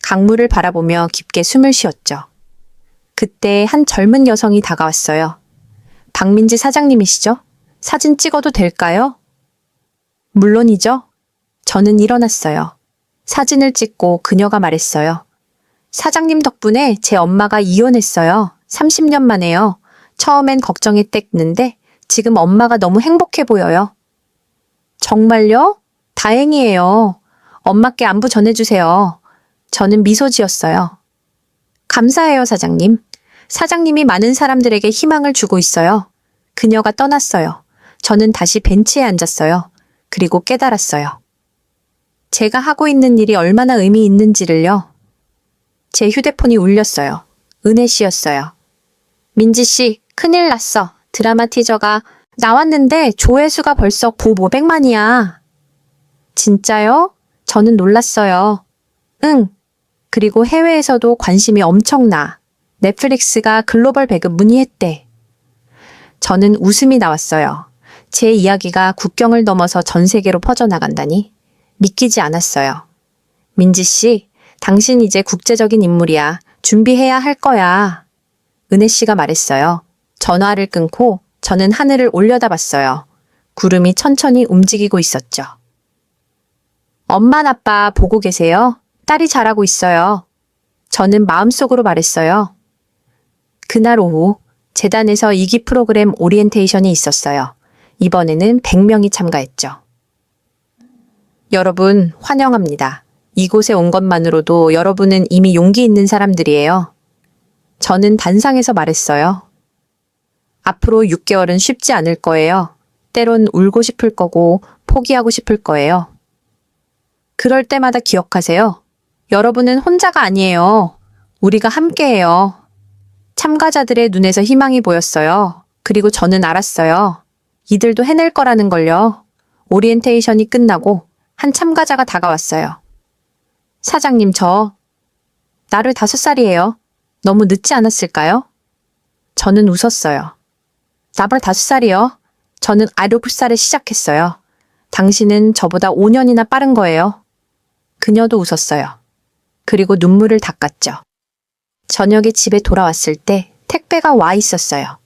강물을 바라보며 깊게 숨을 쉬었죠. 그때 한 젊은 여성이 다가왔어요. 박민지 사장님이시죠? 사진 찍어도 될까요? 물론이죠. 저는 일어났어요. 사진을 찍고 그녀가 말했어요. 사장님 덕분에 제 엄마가 이혼했어요. 30년 만에요. 처음엔 걱정했댔는데 지금 엄마가 너무 행복해 보여요. 정말요? 다행이에요. 엄마께 안부 전해주세요. 저는 미소 지었어요. 감사해요, 사장님. 사장님이 많은 사람들에게 희망을 주고 있어요. 그녀가 떠났어요. 저는 다시 벤치에 앉았어요. 그리고 깨달았어요. 제가 하고 있는 일이 얼마나 의미 있는지를요. 제 휴대폰이 울렸어요. 은혜 씨였어요. 민지 씨, 큰일 났어. 드라마 티저가 나왔는데 조회수가 벌써 500만이야. 진짜요? 저는 놀랐어요. 응. 그리고 해외에서도 관심이 엄청나. 넷플릭스가 글로벌 배급 문의했대. 저는 웃음이 나왔어요. 제 이야기가 국경을 넘어서 전 세계로 퍼져나간다니 믿기지 않았어요. 민지 씨, 당신 이제 국제적인 인물이야. 준비해야 할 거야. 은혜 씨가 말했어요. 전화를 끊고 저는 하늘을 올려다봤어요. 구름이 천천히 움직이고 있었죠. 엄마, 아빠 보고 계세요? 딸이 잘하고 있어요. 저는 마음속으로 말했어요. 그날 오후 재단에서 2기 프로그램 오리엔테이션이 있었어요. 이번에는 100명이 참가했죠. 여러분, 환영합니다. 이곳에 온 것만으로도 여러분은 이미 용기 있는 사람들이에요. 저는 단상에서 말했어요. 앞으로 6개월은 쉽지 않을 거예요. 때론 울고 싶을 거고 포기하고 싶을 거예요. 그럴 때마다 기억하세요. 여러분은 혼자가 아니에요. 우리가 함께해요. 참가자들의 눈에서 희망이 보였어요. 그리고 저는 알았어요. 이들도 해낼 거라는 걸요. 오리엔테이션이 끝나고 한 참가자가 다가왔어요. 사장님, 나를 5살이에요. 너무 늦지 않았을까요? 저는 웃었어요. 나발 5살이요? 저는 9살에 시작했어요. 당신은 저보다 5년이나 빠른 거예요. 그녀도 웃었어요. 그리고 눈물을 닦았죠. 저녁에 집에 돌아왔을 때 택배가 와 있었어요.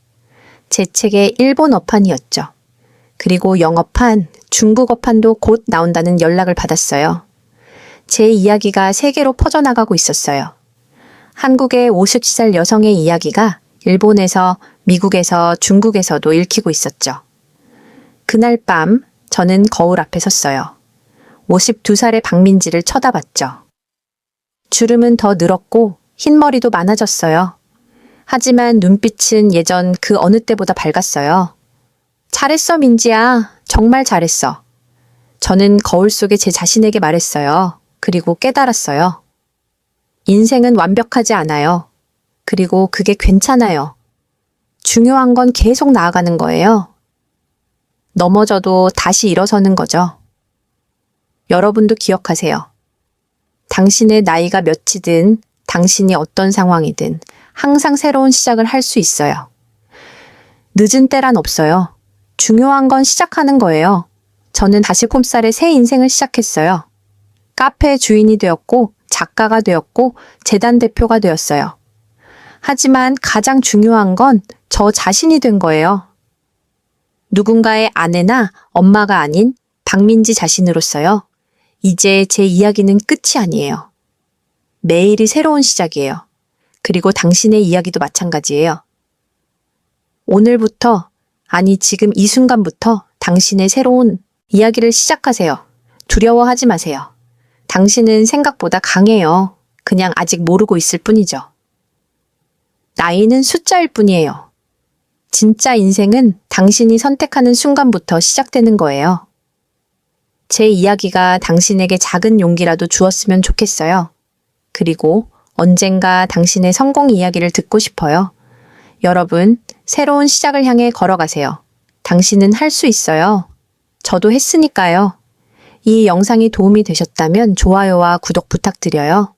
제 책의 일본어판이었죠. 그리고 영어판, 중국어판도 곧 나온다는 연락을 받았어요. 제 이야기가 세계로 퍼져나가고 있었어요. 한국의 50살 여성의 이야기가 일본에서, 미국에서, 중국에서도 읽히고 있었죠. 그날 밤 저는 거울 앞에 섰어요. 52살의 박민지를 쳐다봤죠. 주름은 더 늘었고 흰머리도 많아졌어요. 하지만 눈빛은 예전 그 어느 때보다 밝았어요. 잘했어, 민지야. 정말 잘했어. 저는 거울 속에 제 자신에게 말했어요. 그리고 깨달았어요. 인생은 완벽하지 않아요. 그리고 그게 괜찮아요. 중요한 건 계속 나아가는 거예요. 넘어져도 다시 일어서는 거죠. 여러분도 기억하세요. 당신의 나이가 몇이든 당신이 어떤 상황이든 항상 새로운 시작을 할 수 있어요. 늦은 때란 없어요. 중요한 건 시작하는 거예요. 저는 다시 폼살의 새 인생을 시작했어요. 카페 주인이 되었고 작가가 되었고 재단 대표가 되었어요. 하지만 가장 중요한 건 저 자신이 된 거예요. 누군가의 아내나 엄마가 아닌 박민지 자신으로서요. 이제 제 이야기는 끝이 아니에요. 매일이 새로운 시작이에요. 그리고 당신의 이야기도 마찬가지예요. 오늘부터, 아니 지금 이 순간부터 당신의 새로운 이야기를 시작하세요. 두려워하지 마세요. 당신은 생각보다 강해요. 그냥 아직 모르고 있을 뿐이죠. 나이는 숫자일 뿐이에요. 진짜 인생은 당신이 선택하는 순간부터 시작되는 거예요. 제 이야기가 당신에게 작은 용기라도 주었으면 좋겠어요. 그리고 언젠가 당신의 성공 이야기를 듣고 싶어요. 여러분, 새로운 시작을 향해 걸어가세요. 당신은 할 수 있어요. 저도 했으니까요. 이 영상이 도움이 되셨다면 좋아요와 구독 부탁드려요.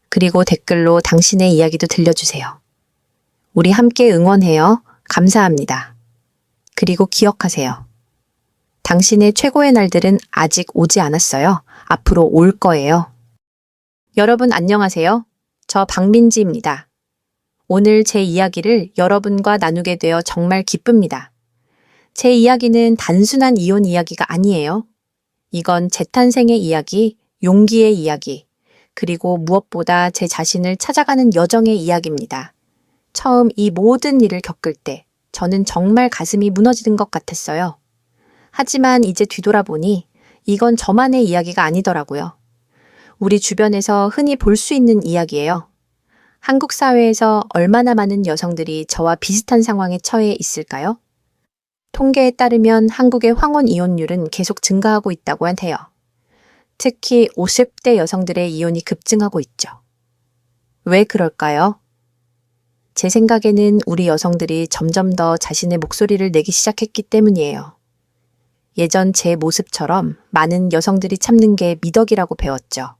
그리고 댓글로 당신의 이야기도 들려주세요. 우리 함께 응원해요. 감사합니다. 그리고 기억하세요. 당신의 최고의 날들은 아직 오지 않았어요. 앞으로 올 거예요. 여러분 안녕하세요. 저 박민지입니다. 오늘 제 이야기를 여러분과 나누게 되어 정말 기쁩니다. 제 이야기는 단순한 이혼 이야기가 아니에요. 이건 재탄생의 이야기, 용기의 이야기, 그리고 무엇보다 제 자신을 찾아가는 여정의 이야기입니다. 처음 이 모든 일을 겪을 때 저는 정말 가슴이 무너지는 것 같았어요. 하지만 이제 뒤돌아보니 이건 저만의 이야기가 아니더라고요. 우리 주변에서 흔히 볼 수 있는 이야기예요. 한국 사회에서 얼마나 많은 여성들이 저와 비슷한 상황에 처해 있을까요? 통계에 따르면 한국의 황혼 이혼율은 계속 증가하고 있다고 해요. 특히 50대 여성들의 이혼이 급증하고 있죠. 왜 그럴까요? 제 생각에는 우리 여성들이 점점 더 자신의 목소리를 내기 시작했기 때문이에요. 예전 제 모습처럼 많은 여성들이 참는 게 미덕이라고 배웠죠.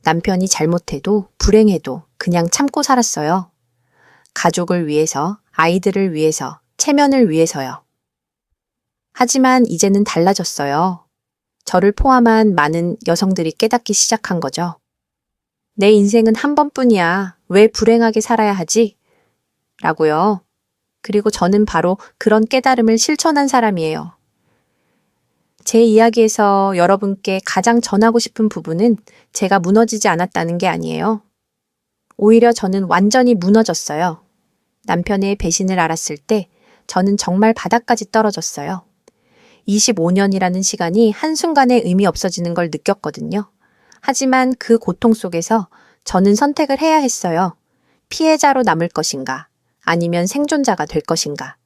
남편이 잘못해도 불행해도 그냥 참고 살았어요. 가족을 위해서, 아이들을 위해서, 체면을 위해서요. 하지만 이제는 달라졌어요. 저를 포함한 많은 여성들이 깨닫기 시작한 거죠. 내 인생은 한 번뿐이야. 왜 불행하게 살아야 하지? 라고요. 그리고 저는 바로 그런 깨달음을 실천한 사람이에요. 제 이야기에서 여러분께 가장 전하고 싶은 부분은 제가 무너지지 않았다는 게 아니에요. 오히려 저는 완전히 무너졌어요. 남편의 배신을 알았을 때 저는 정말 바닥까지 떨어졌어요. 25년이라는 시간이 한순간에 의미 없어지는 걸 느꼈거든요. 하지만 그 고통 속에서 저는 선택을 해야 했어요. 피해자로 남을 것인가, 아니면 생존자가 될 것인가.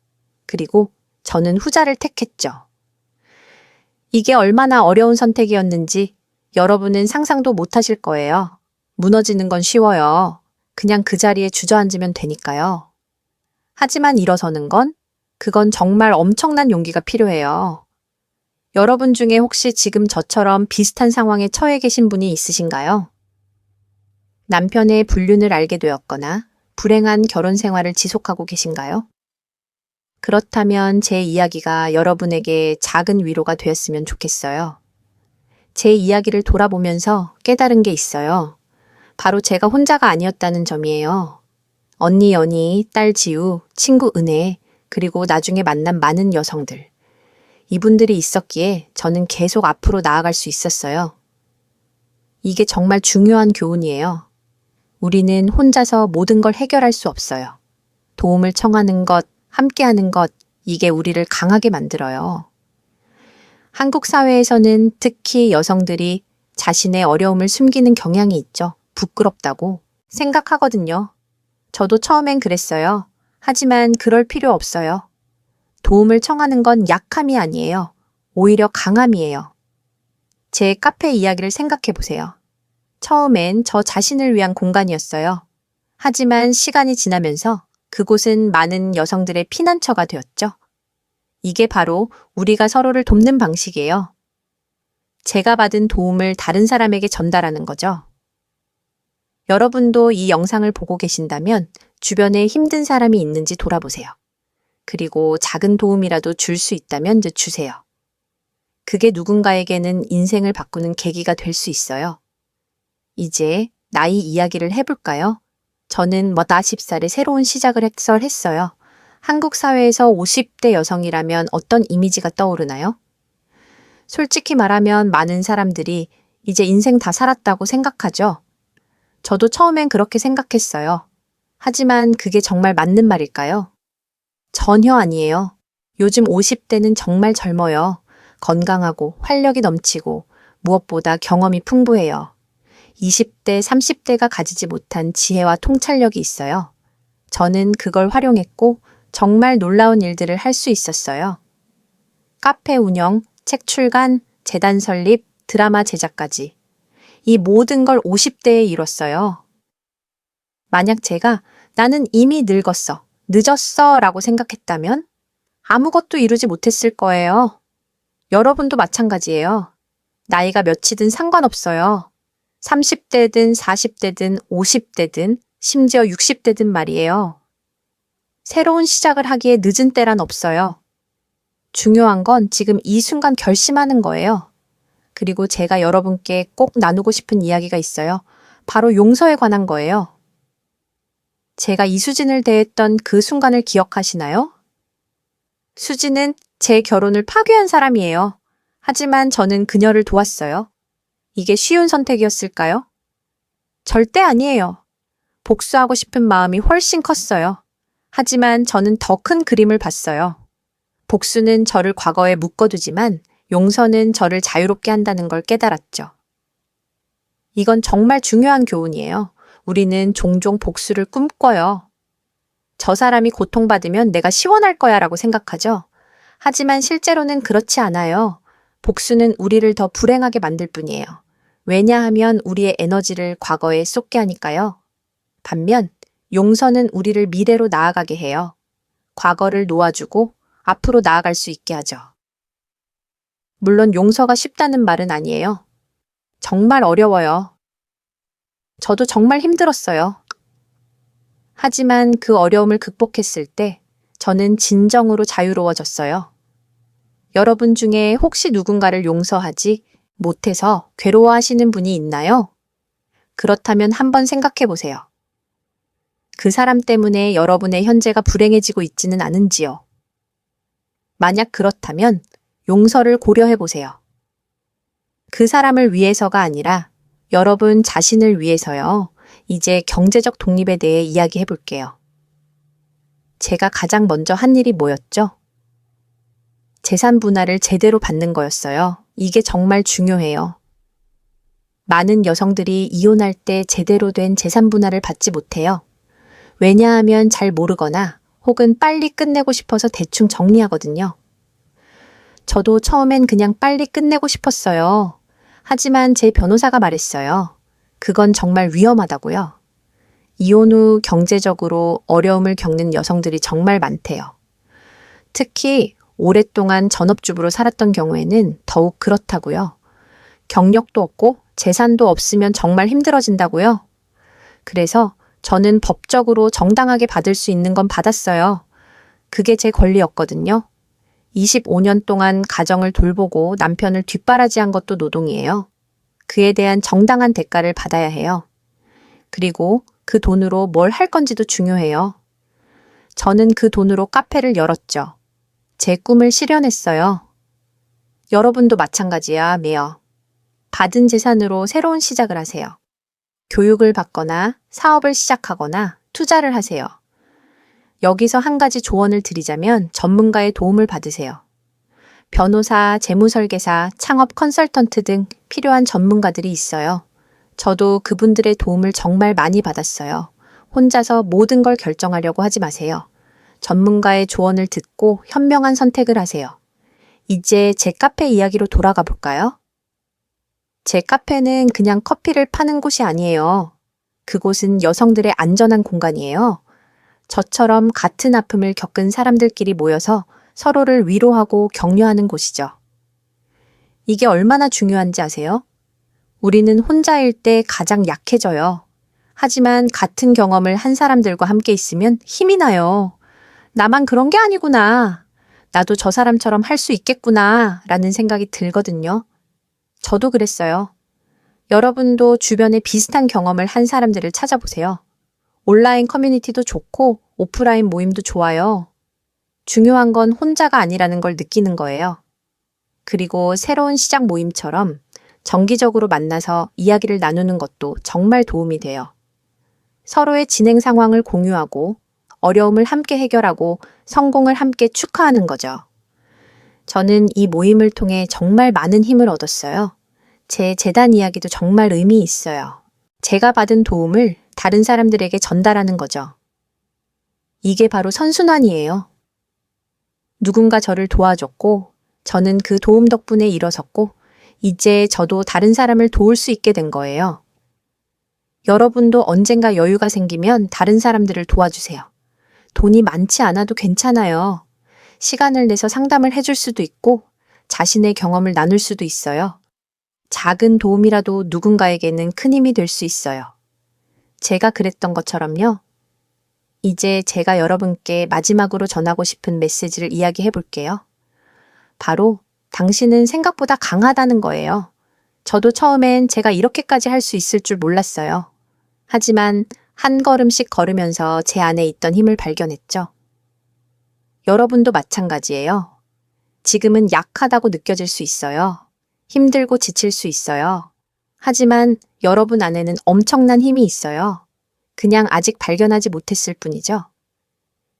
그리고 저는 후자를 택했죠. 이게 얼마나 어려운 선택이었는지 여러분은 상상도 못하실 거예요. 무너지는 건 쉬워요. 그냥 그 자리에 주저앉으면 되니까요. 하지만 일어서는 그건 정말 엄청난 용기가 필요해요. 여러분 중에 혹시 지금 저처럼 비슷한 상황에 처해 계신 분이 있으신가요? 남편의 불륜을 알게 되었거나 불행한 결혼 생활을 지속하고 계신가요? 그렇다면 제 이야기가 여러분에게 작은 위로가 되었으면 좋겠어요. 제 이야기를 돌아보면서 깨달은 게 있어요. 바로 제가 혼자가 아니었다는 점이에요. 언니 연희, 딸 지우, 친구 은혜, 그리고 나중에 만난 많은 여성들. 이분들이 있었기에 저는 계속 앞으로 나아갈 수 있었어요. 이게 정말 중요한 교훈이에요. 우리는 혼자서 모든 걸 해결할 수 없어요. 도움을 청하는 것, 함께하는 것, 이게 우리를 강하게 만들어요. 한국 사회에서는 특히 여성들이 자신의 어려움을 숨기는 경향이 있죠. 부끄럽다고 생각하거든요. 저도 처음엔 그랬어요. 하지만 그럴 필요 없어요. 도움을 청하는 건 약함이 아니에요. 오히려 강함이에요. 제 카페 이야기를 생각해 보세요. 처음엔 저 자신을 위한 공간이었어요. 하지만 시간이 지나면서 그곳은 많은 여성들의 피난처가 되었죠. 이게 바로 우리가 서로를 돕는 방식이에요. 제가 받은 도움을 다른 사람에게 전달하는 거죠. 여러분도 이 영상을 보고 계신다면 주변에 힘든 사람이 있는지 돌아보세요. 그리고 작은 도움이라도 줄 수 있다면 주세요. 그게 누군가에게는 인생을 바꾸는 계기가 될 수 있어요. 이제 나이 이야기를 해볼까요? 저는 40살에 새로운 시작을 했어요. 한국 사회에서 50대 여성이라면 어떤 이미지가 떠오르나요? 솔직히 말하면 많은 사람들이 이제 인생 다 살았다고 생각하죠. 저도 처음엔 그렇게 생각했어요. 하지만 그게 정말 맞는 말일까요? 전혀 아니에요. 요즘 50대는 정말 젊어요. 건강하고 활력이 넘치고 무엇보다 경험이 풍부해요. 20대, 30대가 가지지 못한 지혜와 통찰력이 있어요. 저는 그걸 활용했고 정말 놀라운 일들을 할 수 있었어요. 카페 운영, 책 출간, 재단 설립, 드라마 제작까지. 이 모든 걸 50대에 이뤘어요. 만약 제가 나는 이미 늙었어, 늦었어 라고 생각했다면 아무것도 이루지 못했을 거예요. 여러분도 마찬가지예요. 나이가 몇이든 상관없어요. 30대든 40대든 50대든 심지어 60대든 말이에요. 새로운 시작을 하기에 늦은 때란 없어요. 중요한 건 지금 이 순간 결심하는 거예요. 그리고 제가 여러분께 꼭 나누고 싶은 이야기가 있어요. 바로 용서에 관한 거예요. 제가 이수진을 대했던 그 순간을 기억하시나요? 수진은 제 결혼을 파괴한 사람이에요. 하지만 저는 그녀를 도왔어요. 이게 쉬운 선택이었을까요? 절대 아니에요. 복수하고 싶은 마음이 훨씬 컸어요. 하지만 저는 더 큰 그림을 봤어요. 복수는 저를 과거에 묶어두지만 용서는 저를 자유롭게 한다는 걸 깨달았죠. 이건 정말 중요한 교훈이에요. 우리는 종종 복수를 꿈꿔요. 저 사람이 고통받으면 내가 시원할 거야 라고 생각하죠. 하지만 실제로는 그렇지 않아요. 복수는 우리를 더 불행하게 만들 뿐이에요. 왜냐하면 우리의 에너지를 과거에 쏟게 하니까요. 반면 용서는 우리를 미래로 나아가게 해요. 과거를 놓아주고 앞으로 나아갈 수 있게 하죠. 물론 용서가 쉽다는 말은 아니에요. 정말 어려워요. 저도 정말 힘들었어요. 하지만 그 어려움을 극복했을 때 저는 진정으로 자유로워졌어요. 여러분 중에 혹시 누군가를 용서하지 못해서 괴로워하시는 분이 있나요? 그렇다면 한번 생각해 보세요. 그 사람 때문에 여러분의 현재가 불행해지고 있지는 않은지요? 만약 그렇다면 용서를 고려해 보세요. 그 사람을 위해서가 아니라 여러분 자신을 위해서요. 이제 경제적 독립에 대해 이야기해 볼게요. 제가 가장 먼저 한 일이 뭐였죠? 재산 분할을 제대로 받는 거였어요. 이게 정말 중요해요. 많은 여성들이 이혼할 때 제대로 된 재산 분할을 받지 못해요. 왜냐하면 잘 모르거나 혹은 빨리 끝내고 싶어서 대충 정리하거든요. 저도 처음엔 그냥 빨리 끝내고 싶었어요. 하지만 제 변호사가 말했어요. 그건 정말 위험하다고요. 이혼 후 경제적으로 어려움을 겪는 여성들이 정말 많대요. 특히 오랫동안 전업주부로 살았던 경우에는 더욱 그렇다고요. 경력도 없고 재산도 없으면 정말 힘들어진다고요. 그래서 저는 법적으로 정당하게 받을 수 있는 건 받았어요. 그게 제 권리였거든요. 25년 동안 가정을 돌보고 남편을 뒷바라지한 것도 노동이에요. 그에 대한 정당한 대가를 받아야 해요. 그리고 그 돈으로 뭘 할 건지도 중요해요. 저는 그 돈으로 카페를 열었죠. 제 꿈을 실현했어요. 여러분도 마찬가지야, 매어. 받은 재산으로 새로운 시작을 하세요. 교육을 받거나 사업을 시작하거나 투자를 하세요. 여기서 한 가지 조언을 드리자면 전문가의 도움을 받으세요. 변호사, 재무설계사, 창업 컨설턴트 등 필요한 전문가들이 있어요. 저도 그분들의 도움을 정말 많이 받았어요. 혼자서 모든 걸 결정하려고 하지 마세요. 전문가의 조언을 듣고 현명한 선택을 하세요. 이제 제 카페 이야기로 돌아가 볼까요? 제 카페는 그냥 커피를 파는 곳이 아니에요. 그곳은 여성들의 안전한 공간이에요. 저처럼 같은 아픔을 겪은 사람들끼리 모여서 서로를 위로하고 격려하는 곳이죠. 이게 얼마나 중요한지 아세요? 우리는 혼자일 때 가장 약해져요. 하지만 같은 경험을 한 사람들과 함께 있으면 힘이 나요. 나만 그런 게 아니구나. 나도 저 사람처럼 할 수 있겠구나. 라는 생각이 들거든요. 저도 그랬어요. 여러분도 주변에 비슷한 경험을 한 사람들을 찾아보세요. 온라인 커뮤니티도 좋고 오프라인 모임도 좋아요. 중요한 건 혼자가 아니라는 걸 느끼는 거예요. 그리고 새로운 시작 모임처럼 정기적으로 만나서 이야기를 나누는 것도 정말 도움이 돼요. 서로의 진행 상황을 공유하고 어려움을 함께 해결하고 성공을 함께 축하하는 거죠. 저는 이 모임을 통해 정말 많은 힘을 얻었어요. 제 재단 이야기도 정말 의미 있어요. 제가 받은 도움을 다른 사람들에게 전달하는 거죠. 이게 바로 선순환이에요. 누군가 저를 도와줬고 저는 그 도움 덕분에 일어섰고 이제 저도 다른 사람을 도울 수 있게 된 거예요. 여러분도 언젠가 여유가 생기면 다른 사람들을 도와주세요. 돈이 많지 않아도 괜찮아요. 시간을 내서 상담을 해줄 수도 있고 자신의 경험을 나눌 수도 있어요. 작은 도움이라도 누군가에게는 큰 힘이 될 수 있어요. 제가 그랬던 것처럼요. 이제 제가 여러분께 마지막으로 전하고 싶은 메시지를 이야기해 볼게요. 바로 당신은 생각보다 강하다는 거예요. 저도 처음엔 제가 이렇게까지 할 수 있을 줄 몰랐어요. 하지만 한 걸음씩 걸으면서 제 안에 있던 힘을 발견했죠. 여러분도 마찬가지예요. 지금은 약하다고 느껴질 수 있어요. 힘들고 지칠 수 있어요. 하지만 여러분 안에는 엄청난 힘이 있어요. 그냥 아직 발견하지 못했을 뿐이죠.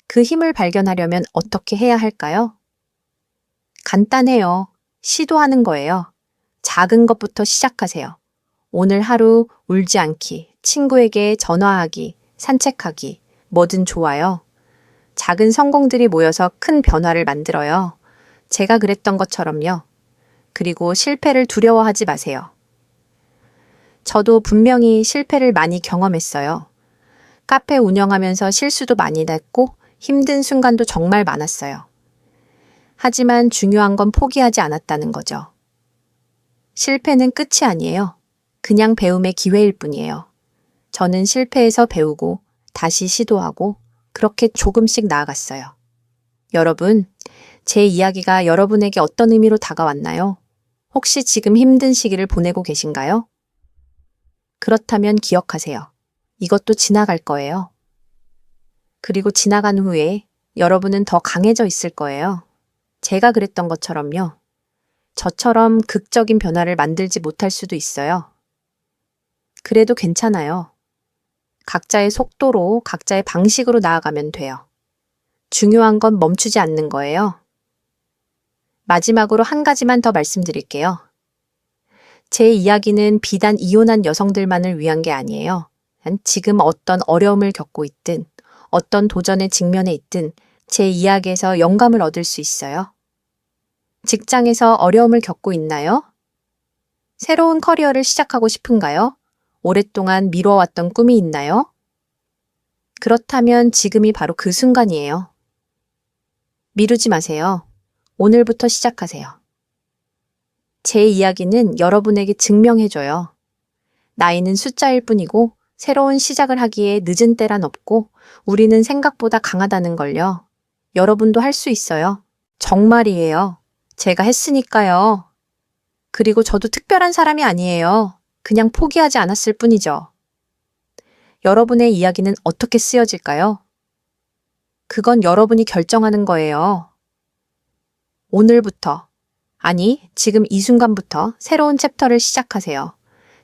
그 힘을 발견하려면 어떻게 해야 할까요? 간단해요. 시도하는 거예요. 작은 것부터 시작하세요. 오늘 하루 울지 않기, 친구에게 전화하기, 산책하기, 뭐든 좋아요. 작은 성공들이 모여서 큰 변화를 만들어요. 제가 그랬던 것처럼요. 그리고 실패를 두려워하지 마세요. 저도 분명히 실패를 많이 경험했어요. 카페 운영하면서 실수도 많이 했고 힘든 순간도 정말 많았어요. 하지만 중요한 건 포기하지 않았다는 거죠. 실패는 끝이 아니에요. 그냥 배움의 기회일 뿐이에요. 저는 실패에서 배우고 다시 시도하고 그렇게 조금씩 나아갔어요. 여러분, 제 이야기가 여러분에게 어떤 의미로 다가왔나요? 혹시 지금 힘든 시기를 보내고 계신가요? 그렇다면 기억하세요. 이것도 지나갈 거예요. 그리고 지나간 후에 여러분은 더 강해져 있을 거예요. 제가 그랬던 것처럼요. 저처럼 극적인 변화를 만들지 못할 수도 있어요. 그래도 괜찮아요. 각자의 속도로, 각자의 방식으로 나아가면 돼요. 중요한 건 멈추지 않는 거예요. 마지막으로 한 가지만 더 말씀드릴게요. 제 이야기는 비단 이혼한 여성들만을 위한 게 아니에요. 지금 어떤 어려움을 겪고 있든, 어떤 도전에 직면해 있든 제 이야기에서 영감을 얻을 수 있어요. 직장에서 어려움을 겪고 있나요? 새로운 커리어를 시작하고 싶은가요? 오랫동안 미뤄왔던 꿈이 있나요? 그렇다면 지금이 바로 그 순간이에요. 미루지 마세요. 오늘부터 시작하세요. 제 이야기는 여러분에게 증명해줘요. 나이는 숫자일 뿐이고 새로운 시작을 하기에 늦은 때란 없고 우리는 생각보다 강하다는 걸요. 여러분도 할 수 있어요. 정말이에요. 제가 했으니까요. 그리고 저도 특별한 사람이 아니에요. 그냥 포기하지 않았을 뿐이죠. 여러분의 이야기는 어떻게 쓰여질까요? 그건 여러분이 결정하는 거예요. 오늘부터, 아니, 지금 이 순간부터 새로운 챕터를 시작하세요.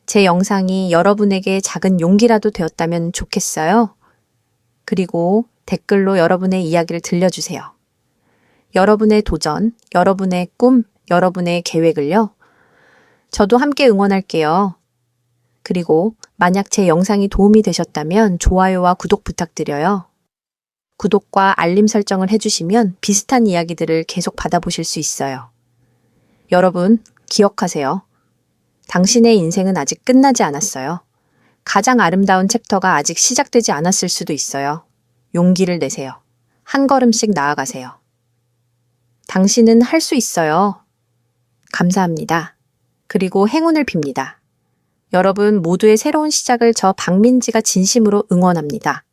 제 영상이 여러분에게 작은 용기라도 되었다면 좋겠어요. 그리고 댓글로 여러분의 이야기를 들려주세요. 여러분의 도전, 여러분의 꿈, 여러분의 계획을요. 저도 함께 응원할게요. 그리고 만약 제 영상이 도움이 되셨다면 좋아요와 구독 부탁드려요. 구독과 알림 설정을 해주시면 비슷한 이야기들을 계속 받아보실 수 있어요. 여러분, 기억하세요. 당신의 인생은 아직 끝나지 않았어요. 가장 아름다운 챕터가 아직 시작되지 않았을 수도 있어요. 용기를 내세요. 한 걸음씩 나아가세요. 당신은 할 수 있어요. 감사합니다. 그리고 행운을 빕니다. 여러분 모두의 새로운 시작을 저 박민지가 진심으로 응원합니다.